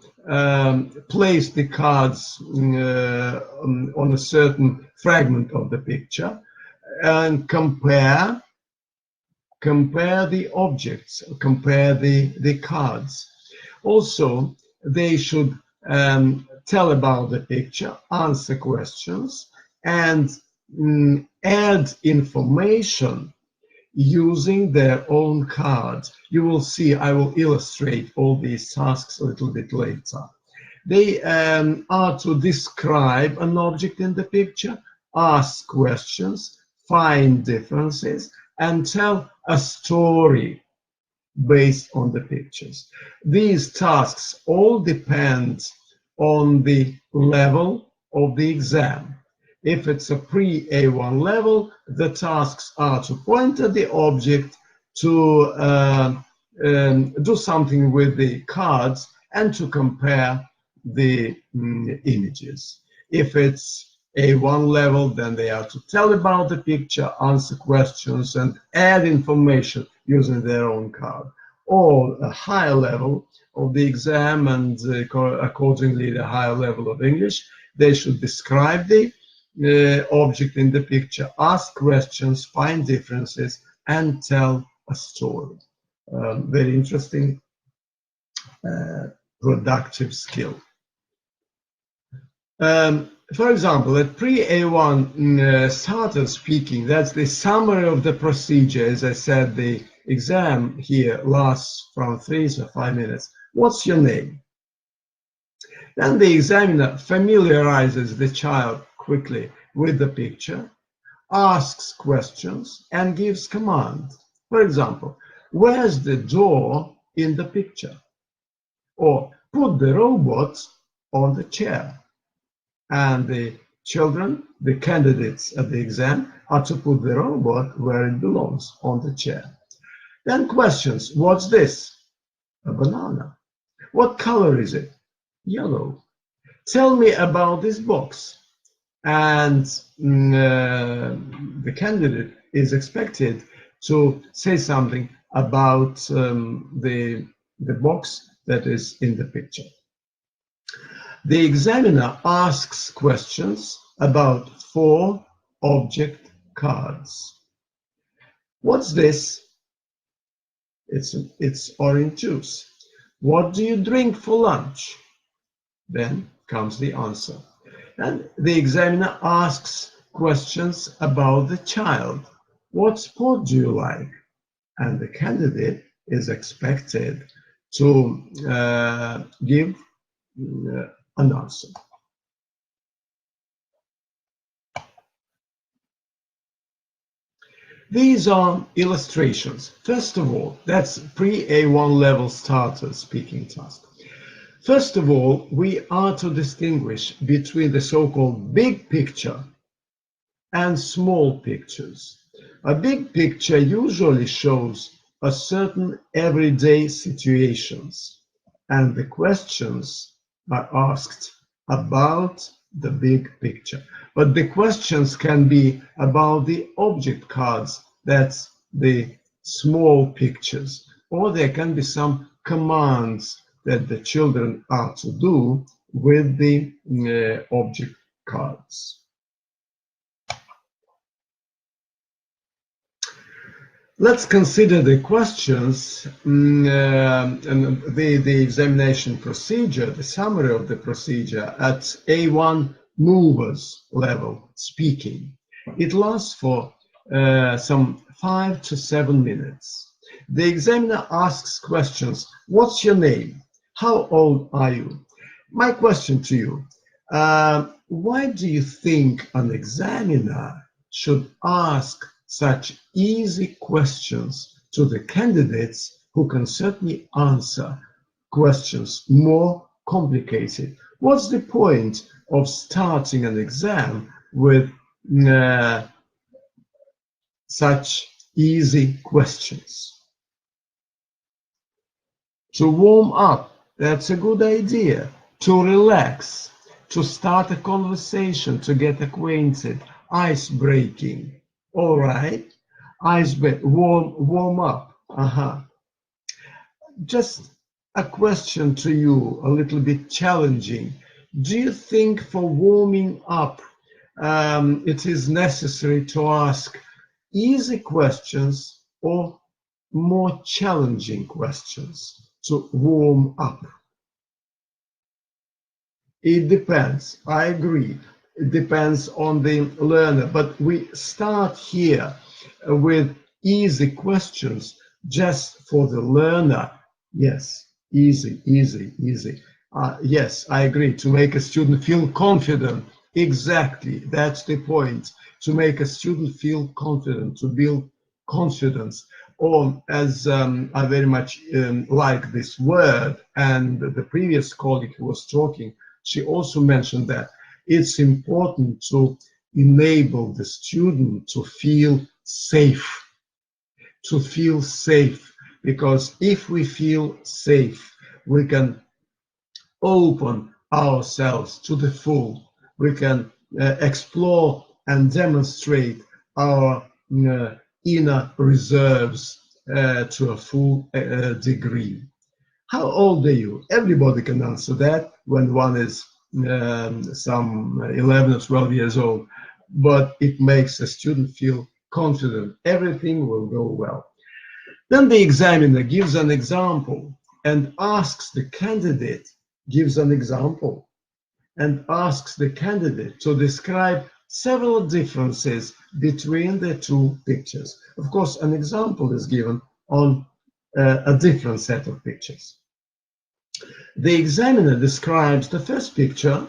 place the cards on a certain fragment of the picture and compare the objects, compare the cards. Also, they should tell about the picture, answer questions, and add information using their own cards. You will see, I will illustrate all these tasks a little bit later. They are to describe an object in the picture, ask questions, find differences, and tell a story based on the pictures. These tasks all depend on the level of the exam. If it's a pre-A1 level, the tasks are to point at the object, to do something with the cards, and to compare the images. If it's A1 level, then they are to tell about the picture, answer questions, and add information using their own card. Or a higher level of the exam, and accordingly the higher level of English, they should describe the object in the picture, ask questions, find differences, and tell a story. Very interesting, productive skill. For example, at pre-A1 starter speaking, that's the summary of the procedure. As I said, the exam here lasts from 3 to 5 minutes. What's your name? Then the examiner familiarizes the child quickly with the picture, asks questions, and gives commands. For example, where's the door in the picture? Or put the robot on the chair. And the children, the candidates at the exam, are to put the robot where it belongs, on the chair. Then questions, what's this? A banana. What color is it? Yellow. Tell me about this box. And the candidate is expected to say something about the box that is in the picture. The examiner asks questions about 4 object cards. What's this? It's orange juice. What do you drink for lunch? Then comes the answer. And the examiner asks questions about the child. What sport do you like? And the candidate is expected to give an answer. These are illustrations. First of all, that's pre-A1 level starter speaking task. First of all, we are to distinguish between the so-called big picture and small pictures. A big picture usually shows a certain everyday situations, and the questions are asked about the big picture. But the questions can be about the object cards, that's the small pictures, or there can be some commands that the children are to do with the object cards. Let's consider the questions and the examination procedure, the summary of the procedure at A1 movers level, speaking. It lasts for some 5 to 7 minutes. The examiner asks questions. What's your name? How old are you? My question to you, why do you think an examiner should ask such easy questions to the candidates who can certainly answer questions more complicated? What's the point of starting an exam with such easy questions? To warm up, that's a good idea. To relax, to start a conversation, to get acquainted, ice breaking. All right, warm up. Just a question to you, a little bit challenging. Do you think for warming up, it is necessary to ask easy questions or more challenging questions to warm up? It depends. I agree. It depends on the learner, but we start here with easy questions just for the learner. Yes, easy. Yes, I agree. To make a student feel confident. Exactly, that's the point. To make a student feel confident, to build confidence. Or as I very much like this word, and the previous colleague who was talking, she also mentioned that it's important to enable the student to feel safe, because if we feel safe, we can open ourselves to the full. We can explore and demonstrate our inner reserves to a full degree. How old are you? Everybody can answer that when one is some 11 or 12 years old, but it makes a student feel confident. Everything will go well. Then the examiner gives an example and asks the candidate, to describe several differences between the two pictures. Of course, an example is given on a different set of pictures. The examiner describes the first picture,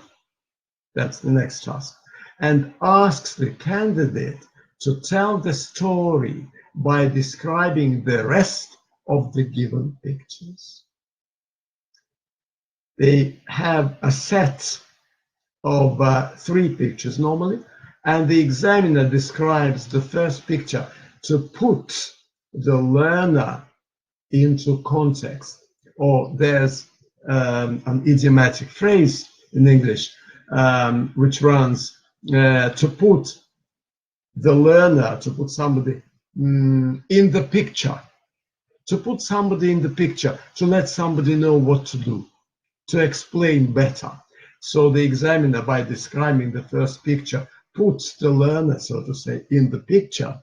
that's the next task, and asks the candidate to tell the story by describing the rest of the given pictures. They have a set of 3 pictures normally, and the examiner describes the first picture to put the learner into context. Or there's an idiomatic phrase in English which runs to put the learner, to put somebody in the picture, to let somebody know what to do, to explain better. So the examiner, by describing the first picture, puts the learner, so to say, in the picture,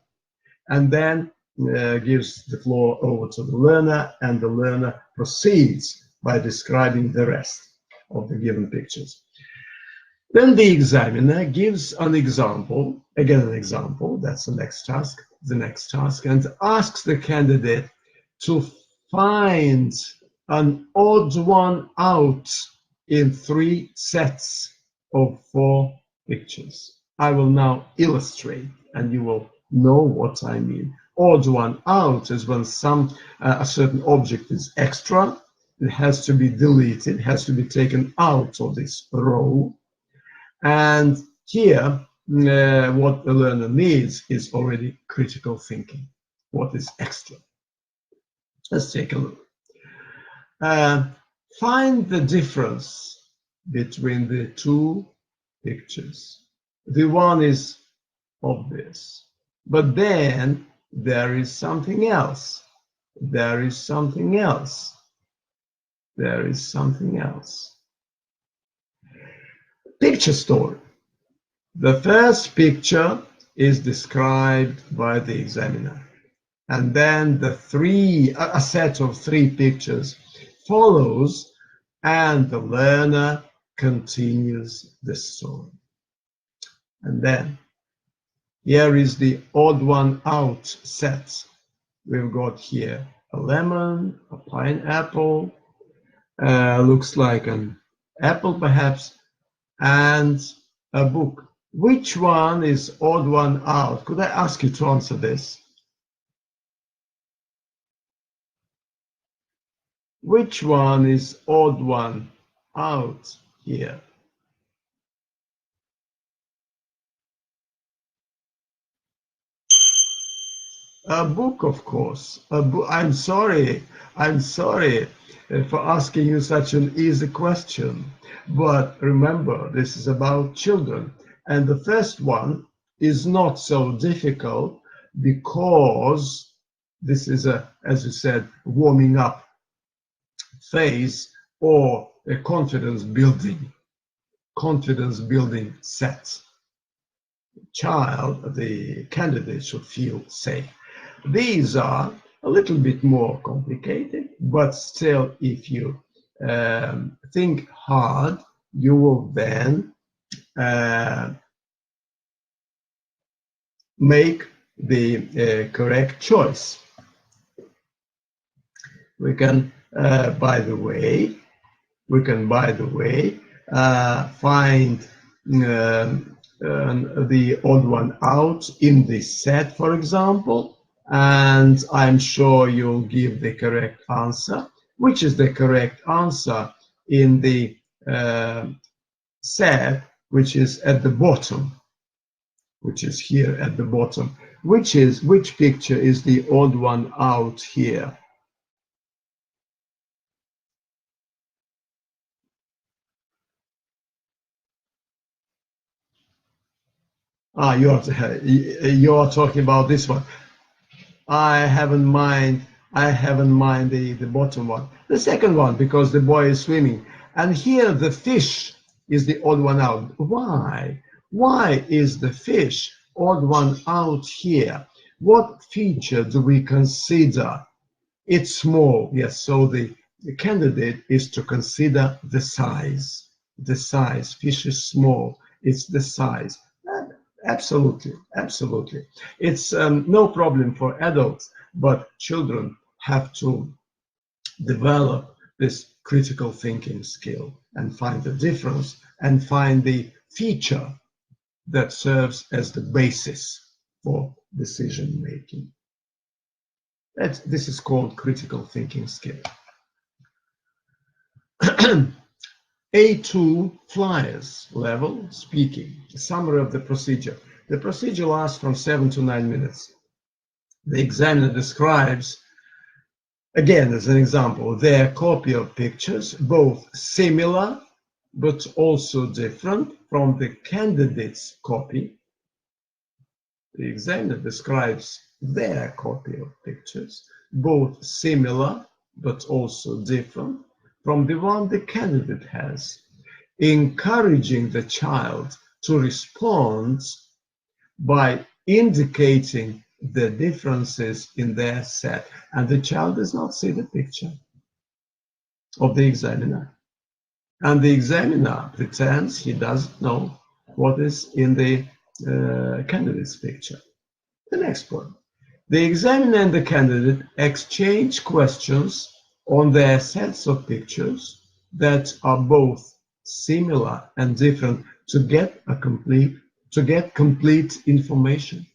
and then gives the floor over to the learner, and the learner proceeds by describing the rest of the given pictures. Then the examiner gives an example, again an example, that's the next task, and asks the candidate to find an odd one out in 3 sets of 4 pictures. I will now illustrate, and you will know what I mean. Odd one out is when a certain object is extra, it has to be deleted, has to be taken out of this row. And here, what the learner needs is already critical thinking. What is extra? Let's take a look. Find the difference between the two pictures. The one is obvious, but then there is something else. There is something else. There is something else. Picture story. The first picture is described by the examiner, and then a set of three pictures follows, and the learner continues the story. And then here is the odd one out set. We've got here a lemon, a pineapple, looks like an apple perhaps, and a book. Which one is odd one out? Could I ask you to answer this? Which one is odd one out here? A book, of course. A book. I'm sorry for asking you such an easy question. But remember, this is about children. And the first one is not so difficult because this is as you said, warming up phase or a confidence building set. The candidate should feel safe. These are a little bit more complicated, but still, if you think hard, you will then make the correct choice. We can, by the way, find the odd one out in this set, for example, and I'm sure you'll give the correct answer. Which is the correct answer in the set, which is at the bottom, which is here at the bottom? Which picture is the odd one out here? You are talking about this one. I have in mind the bottom one, the second one, because the boy is swimming, and here the fish is the odd one out. Why is the fish odd one out here? What feature do we consider? It's small, yes. So the candidate is to consider the size. The size. Fish is small. It's the size. Absolutely. It's no problem for adults, but children have to develop this critical thinking skill and find the difference and find the feature that serves as the basis for decision making. This is called critical thinking skill. A2 flyers level speaking. Summary of the procedure. The procedure lasts from 7 to 9 minutes. The examiner describes, again as an example, their copy of pictures, both similar but also different from the candidate's copy. The examiner describes their copy of pictures, both similar but also different from the one the candidate has, encouraging the child to respond by indicating the differences in their set. And the child does not see the picture of the examiner. And the examiner pretends he doesn't know what is in the candidate's picture. The next point. The examiner and the candidate exchange questions on their sets of pictures that are both similar and different to get complete information.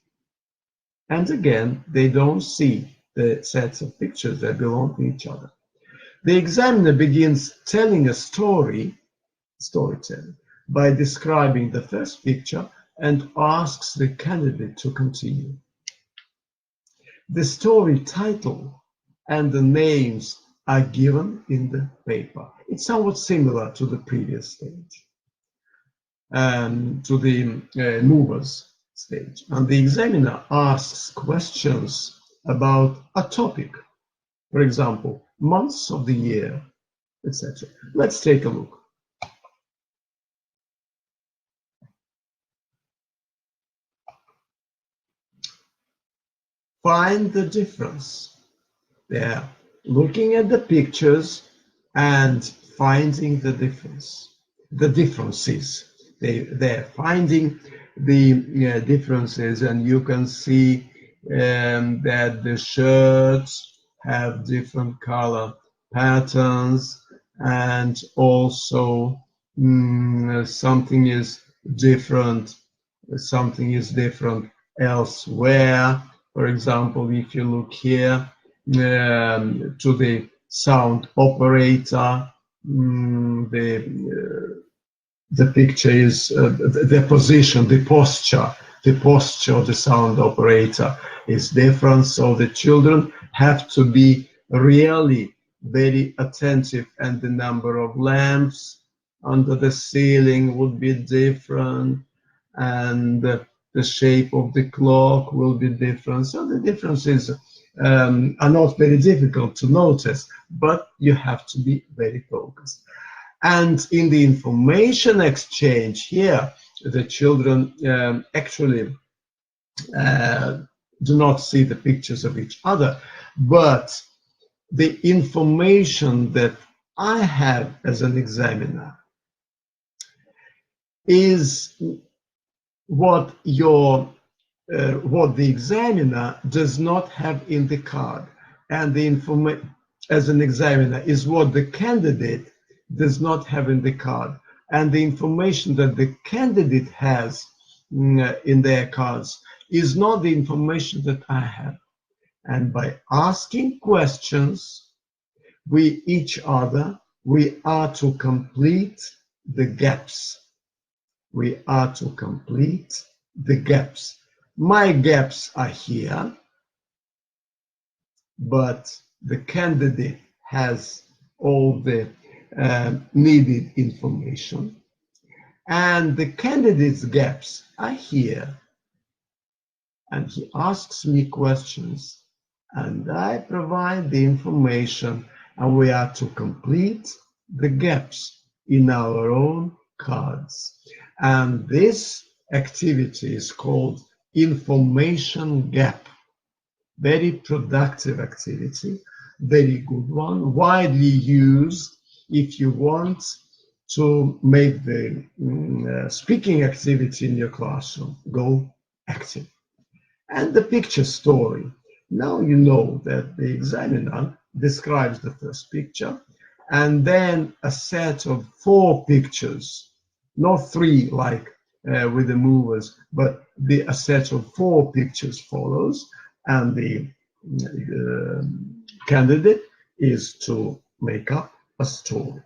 And again, they don't see the sets of pictures that belong to each other. The examiner begins telling a storytelling, by describing the first picture and asks the candidate to continue. The story title and the names are given in the paper. It's somewhat similar to the previous stage, to the movers stage. And the examiner asks questions about a topic, for example, months of the year, etc. Let's take a look. Find the difference. They're looking at the pictures and finding the difference, the differences. They're finding the differences, and you can see that the shirts have different color patterns, and also something is different elsewhere. For example, if you look here to the sound operator, the picture is the position, the posture of the sound operator is different. So the children have to be really very attentive, and the number of lamps under the ceiling would be different, and the shape of the clock will be different. So the differences are not very difficult to notice, but you have to be very focused. And in the information exchange here, the children actually do not see the pictures of each other, but the information that I have as an examiner is what the examiner does not have in the card, and the information as an examiner is what the candidate does not have in the card, and the information that the candidate has in their cards is not the information that I have. And by asking questions with each other, we are to complete the gaps. We are to complete the gaps. My gaps are here, but the candidate has all the needed information, and the candidate's gaps are here, and he asks me questions, and I provide the information, and we are to complete the gaps in our own cards. And this activity is called information gap. Very productive activity, very good one, widely used if you want to make the speaking activity in your classroom go active. And the picture story. Now you know that the examiner describes the first picture, and then a set of 4 pictures, not 3 like with the movers, but a set of 4 pictures follows, and the candidate is to make up a story.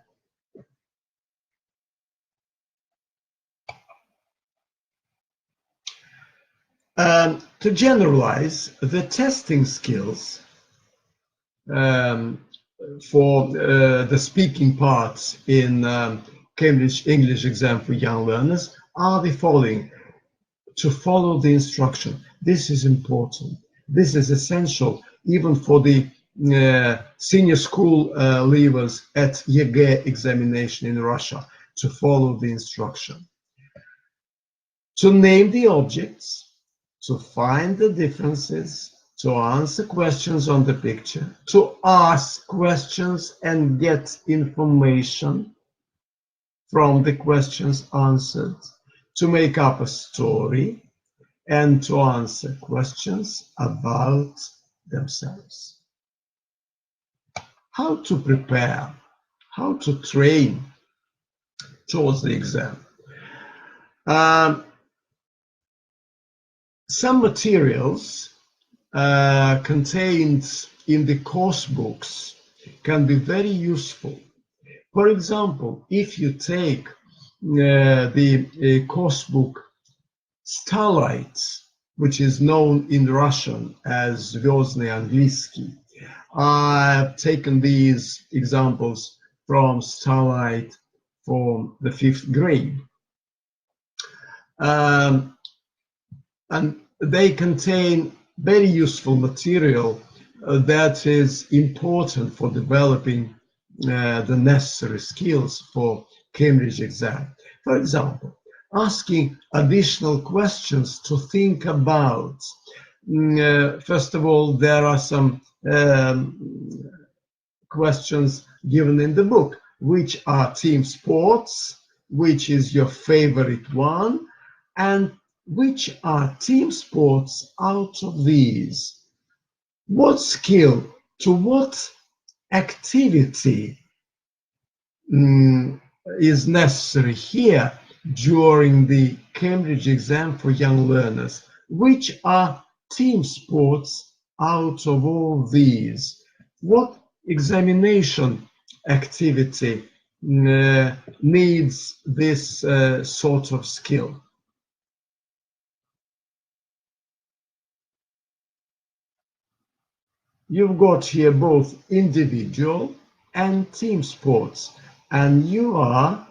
To generalize, the testing skills for the speaking parts in Cambridge English exam for young learners are the following: to follow the instruction. This is important. This is essential even for the senior school leavers at ЕГЭ examination in Russia, to follow the instruction. To name the objects, to find the differences, to answer questions on the picture, to ask questions and get information from the questions answered, to make up a story, and to answer questions about themselves. How to prepare, how to train towards the exam. Some materials contained in the course books can be very useful. For example, if you take the course book Starlight, which is known in Russian as Звездный английский, I've taken these examples from Starlight for the 5th grade. And they contain very useful material that is important for developing the necessary skills for Cambridge exam. For example, asking additional questions to think about. First of all, there are some questions given in the book. Which are team sports? Which is your favorite one? And which are team sports out of these? What skill to what activity is necessary here during the Cambridge exam for young learners? Which are team sports out of all these? What examination activity needs this sort of skill? You've got here both individual and team sports, and you are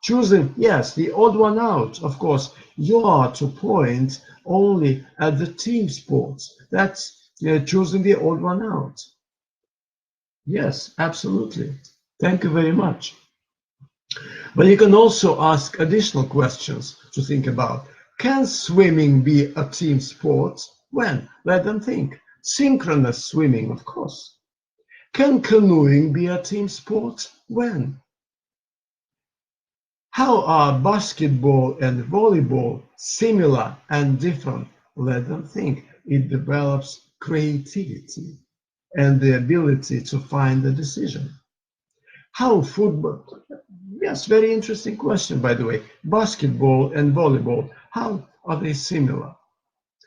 choosing, yes, the odd one out. Of course, you are to point only at the team sports. That's choosing the odd one out. Yes, absolutely. Thank you very much. But you can also ask additional questions to think about. Can swimming be a team sport? When? Let them think. Synchronous swimming, of course. Can canoeing be a team sport? When? How are basketball and volleyball similar and different? Let them think. It develops creativity and the ability to find a decision. How football? Yes, very interesting question, by the way. Basketball and volleyball, how are they similar?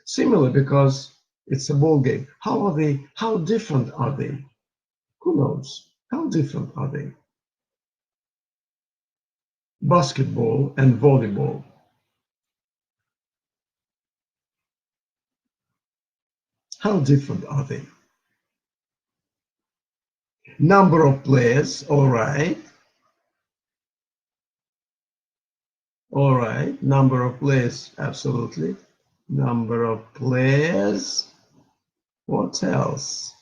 Similar because it's a ball game. How are they? How different are they? Who knows? How different are they? Basketball and volleyball. How different are they? Number of players, all right. All right, number of players, absolutely. Number of players. What else?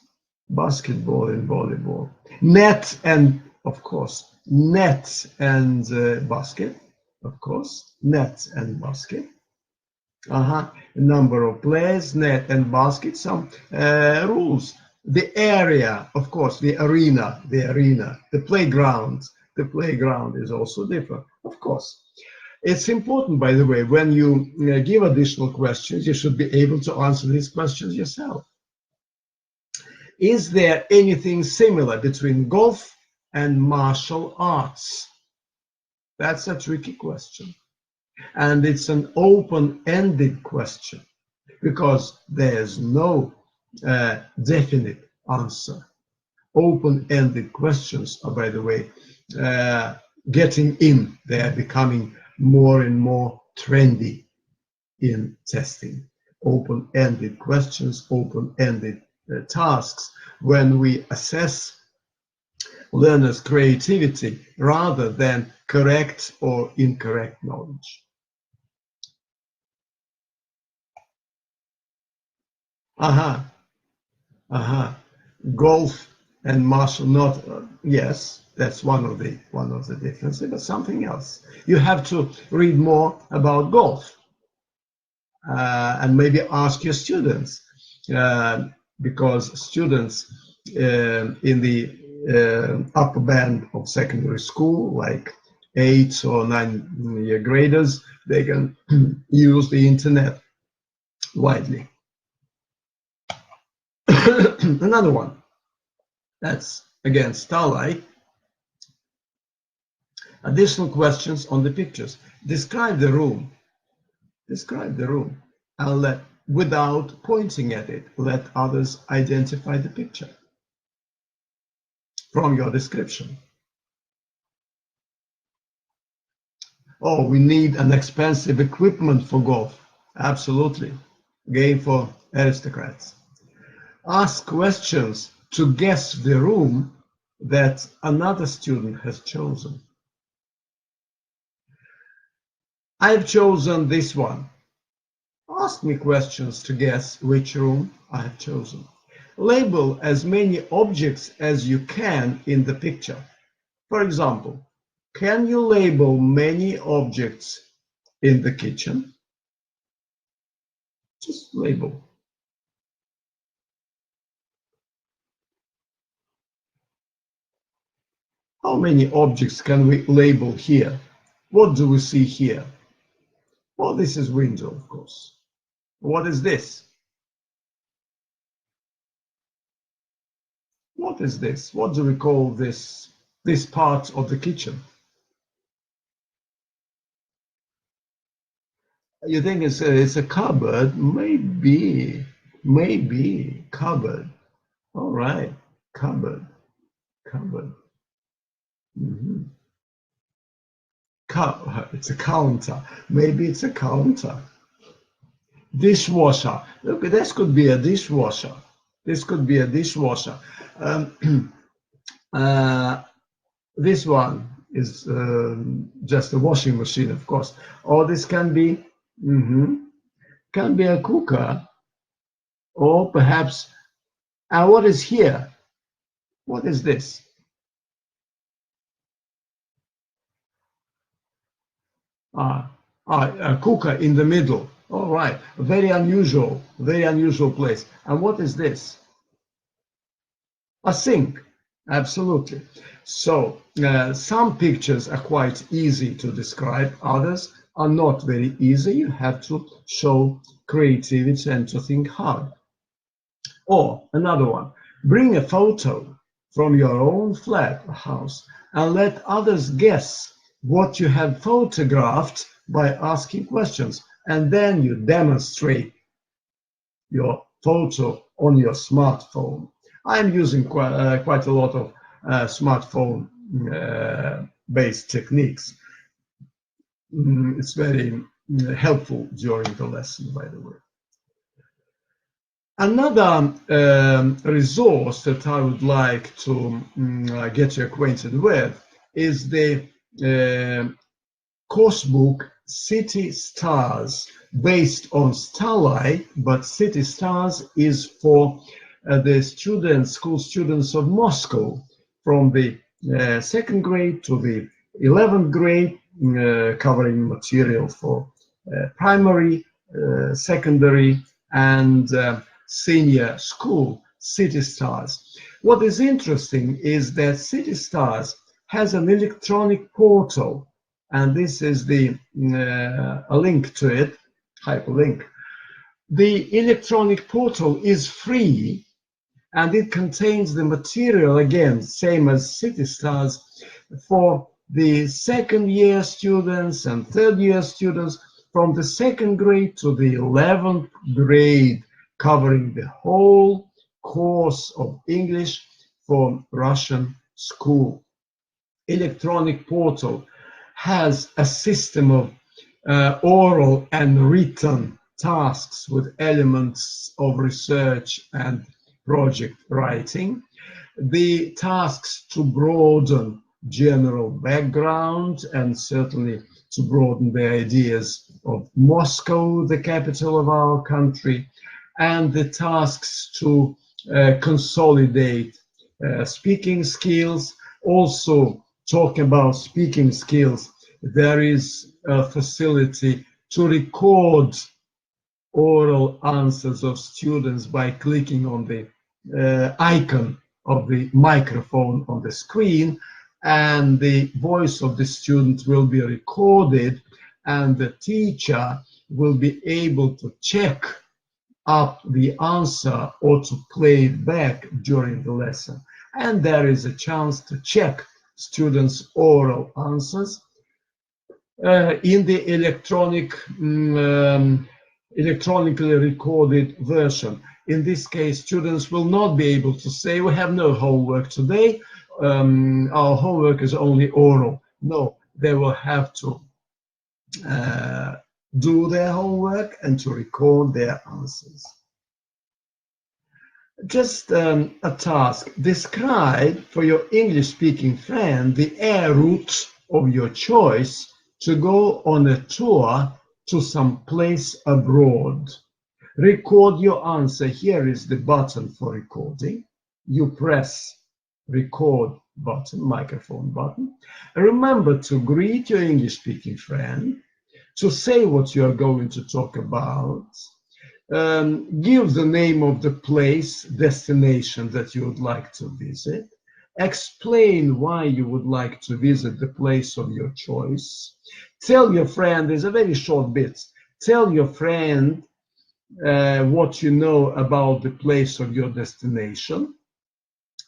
Basketball and volleyball. Net and, of course, net and basket, of course. Net and basket. Number of players, net and basket. Some rules. The area, of course, the arena, the playground. The playground is also different, of course. It's important, by the way, when you give additional questions, you should be able to answer these questions yourself. Is there anything similar between golf and martial arts? That's a tricky question. And it's an open-ended question because there's no definite answer. Open-ended questions are, by the way, getting in. They're becoming more and more trendy in testing. Open-ended questions, open-ended tasks, when we assess learners' creativity rather than correct or incorrect knowledge. Golf and martial, not yes, that's one of the differences, but something else. You have to read more about golf and maybe ask your students, because students in the upper band of secondary school, like 8 or 9 year graders, they can use the internet widely. Another one, that's again Starlight. Additional questions on the pictures. Describe the room. Describe the room, and without pointing at it, let others identify the picture. from your description. Oh, we need an expensive equipment for golf. Absolutely. Game for aristocrats. Ask questions to guess the room that another student has chosen. I've chosen this one. Ask me questions to guess which room I have chosen. Label as many objects as you can in the picture. For example, can you label many objects in the kitchen? Just label. How many objects can we label here? What do we see here? Well, this is window, of course. What is this? What is this? What do we call this part of the kitchen? You think it's a cupboard? Maybe cupboard. All right, cupboard. Mm-hmm. It's a counter. Maybe it's a counter. Dishwasher. Look, this could be a dishwasher. This could be a dishwasher. This one is just a washing machine, of course. Or this can be a cooker, or perhaps. What is here? What is this? A cooker in the middle. All right, very unusual place. And what is this? A sink. Absolutely. So some pictures are quite easy to describe, others are not very easy. You have to show creativity and to think hard. Or another one, bring a photo from your own flat or house and let others guess what you have photographed by asking questions, and then you demonstrate your photo on your smartphone. I'm using quite a lot of smartphone based techniques. It's very helpful during the lesson, by the way. Another resource that I would like to get you acquainted with is the course book City Stars, based on Starlight, but City Stars is for the students, school students of Moscow, from the 2nd grade to the 11th grade, covering material for primary, secondary, and senior school. City Stars. What is interesting is that City Stars has an electronic portal, and this is the a link to it, hyperlink. The electronic portal is free, and it contains the material, again, same as City Stars, for the 2nd year students and 3rd year students, from the 2nd grade to the 11th grade, covering the whole course of English for Russian school. Electronic portal has a system of oral and written tasks with elements of research and project writing. The tasks to broaden general background and certainly to broaden the ideas of Moscow, the capital of our country, and the tasks to consolidate speaking skills. Also, talk about speaking skills, there is a facility to record oral answers of students by clicking on the icon of the microphone on the screen, and the voice of the student will be recorded, and the teacher will be able to check up the answer or to play it back during the lesson. And there is a chance to check students' oral answers in the electronically recorded version. In this case, students will not be able to say, we have no homework today, our homework is only oral. No, they will have to do their homework and to record their answers. Just a task. Describe for your English-speaking friend the air route of your choice to go on a tour to some place abroad. Record your answer. Here is the button for recording. You press record button, microphone button. Remember to greet your English-speaking friend, to say what you are going to talk about, give the name of the place, destination that you would like to visit, explain why you would like to visit the place of your choice, tell your friend, there's a very short bit, tell your friend what you know about the place of your destination.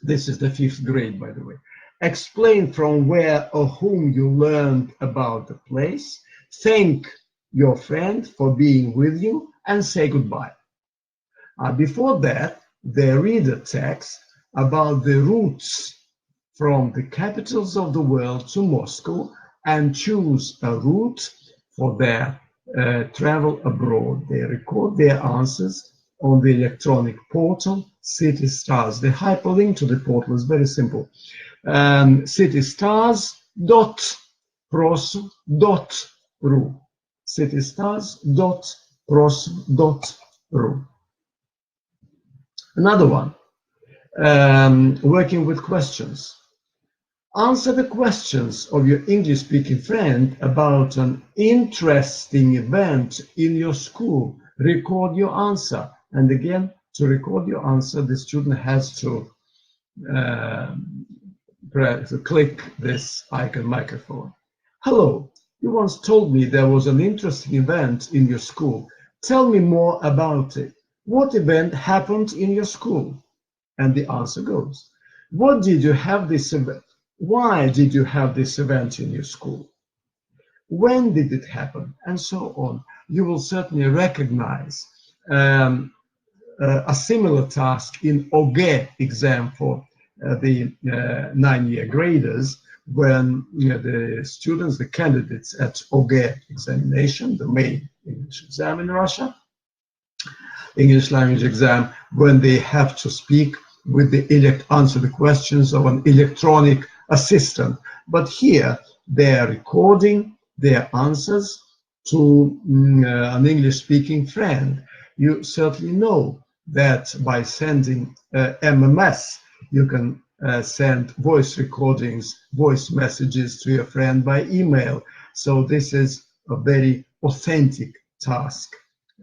This is the 5th grade, by the way. Explain from where or whom you learned about the place. Thank your friend for being with you and say goodbye. Before that, they read a text about the routes from the capitals of the world to Moscow and choose a route for their travel abroad. They record their answers on the electronic portal City Stars. The hyperlink to the portal is very simple. citystars.pros.ru citystars.pros.ru. Another one, working with questions. Answer the questions of your English-speaking friend about an interesting event in your school. Record your answer. And again, to record your answer, the student has to click this icon microphone. Hello, you once told me there was an interesting event in your school. Tell me more about it. What event happened in your school? And the answer goes, what did you have this event? Why did you have this event in your school? When did it happen? And so on. You will certainly recognize a similar task in ОГЭ exam for the 9-year graders, when the students, the candidates at ОГЭ examination, the main English exam in Russia, English language exam, when they have to speak with the answer the questions of an electronic assistant. But here they are recording their answers to an English-speaking friend. You certainly know that by sending MMS, you can send voice recordings, voice messages to your friend by email. So this is a very authentic task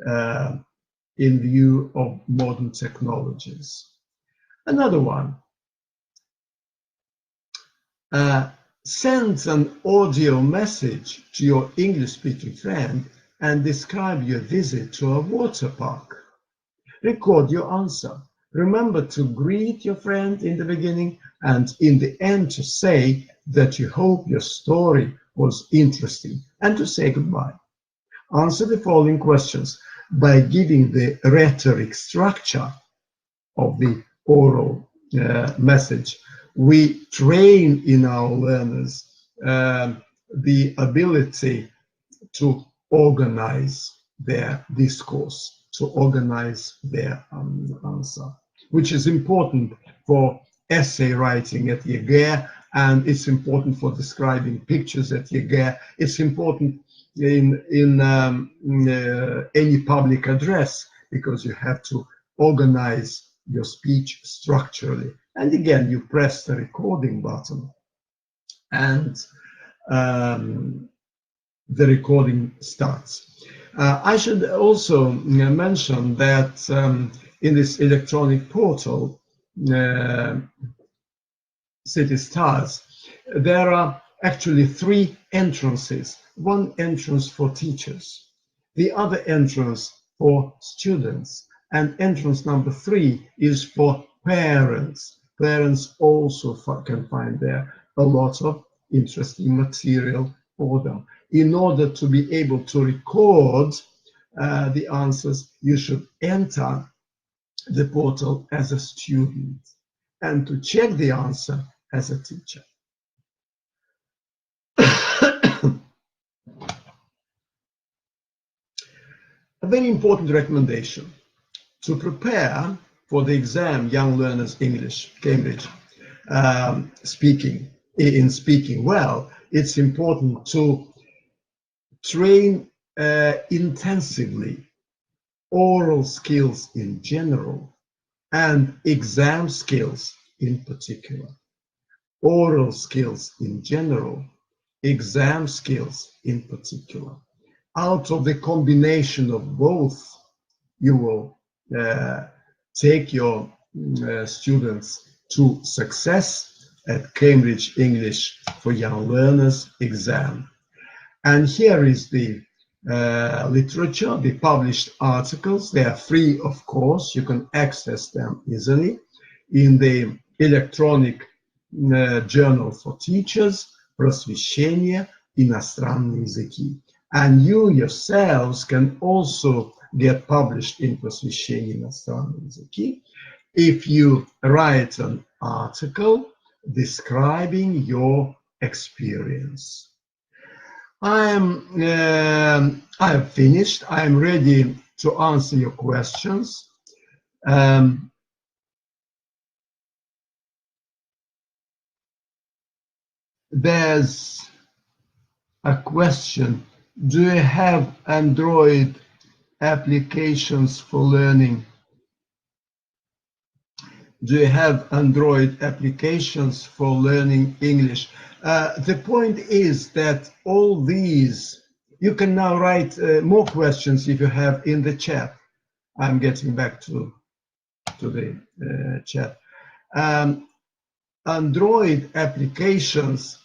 in view of modern technologies. Another one. Send an audio message to your English-speaking friend and describe your visit to a water park. Record your answer. Remember to greet your friend in the beginning and in the end to say that you hope your story was interesting and to say goodbye. Answer the following questions by giving the rhetoric structure of the oral message. We train in our learners the ability to organize their discourse, to organize their answer, which is important for essay writing at ЕГЭ, and it's important for describing pictures at ЕГЭ. It's important in any public address, because you have to organize your speech structurally. And again, you press the recording button and the recording starts. I should also mention that in this electronic portal, City Stars, there are actually 3 entrances. One entrance for teachers, the other entrance for students, and entrance number 3 is for parents. Parents also can find there a lot of interesting material for them. In order to be able to record the answers, you should enter the portal as a student. And to check the answer, as a teacher. A very important recommendation: to prepare for the exam, young learners English, Cambridge, speaking well, it's important to train intensively oral skills in general and exam skills in particular. Oral skills in general, exam skills in particular. Out of the combination of both, you will take your students to success at Cambridge English for Young Learners exam. And here is the literature, the published articles. They are free, of course. You can access them easily in the electronic journal for teachers, Просвещение, иностранные языки. And you yourselves can also get published in Просвещение, иностранные языки if you write an article describing your experience. I have finished. I am ready to answer your questions. There's a question: do you have Android applications for learning? Do you have Android applications for learning English? The point is that all these, you can now write more questions if you have in the chat. I'm getting back to the chat. Android applications,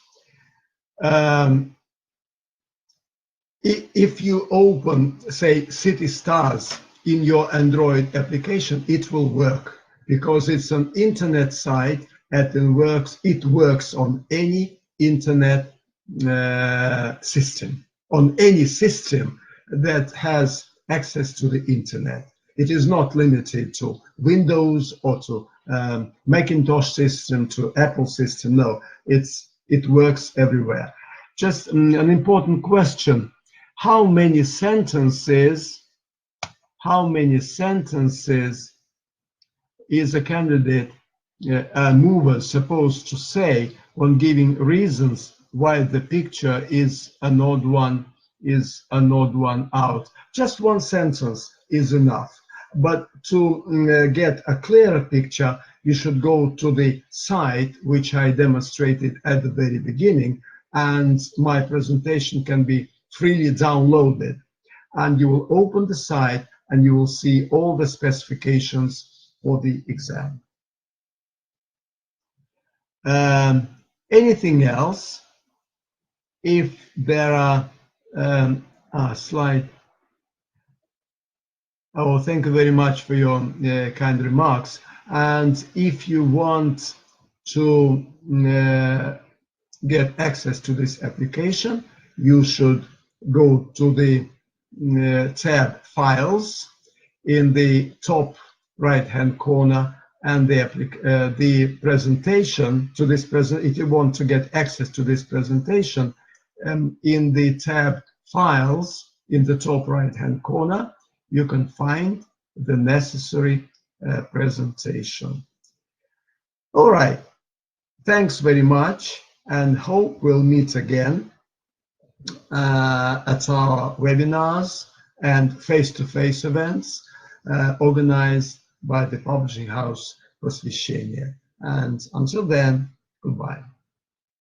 if you open, say, City Stars in your Android application, it will work because it's an internet site and it works on any internet system, on any system that has access to the internet. It is not limited to Windows or to Macintosh system, to Apple system. No, it works everywhere. Just an important question: how many sentences is a candidate, a mover, supposed to say when giving reasons why the picture is an odd one out? Just one sentence is enough. But to get a clearer picture, you should go to the site which I demonstrated at the very beginning, and my presentation can be freely downloaded. And you will open the site and you will see all the specifications for the exam. Anything else? If there are slide. Oh, thank you very much for your kind remarks. And if you want to get access to this application, you should go to the tab Files in the top right-hand corner, and the presentation to this if you want to get access to this presentation, in the tab Files in the top right-hand corner, you can find the necessary presentation. All right, thanks very much, and hope we'll meet again at our webinars and face-to-face events organized by the publishing house Просвещение. And until then, goodbye.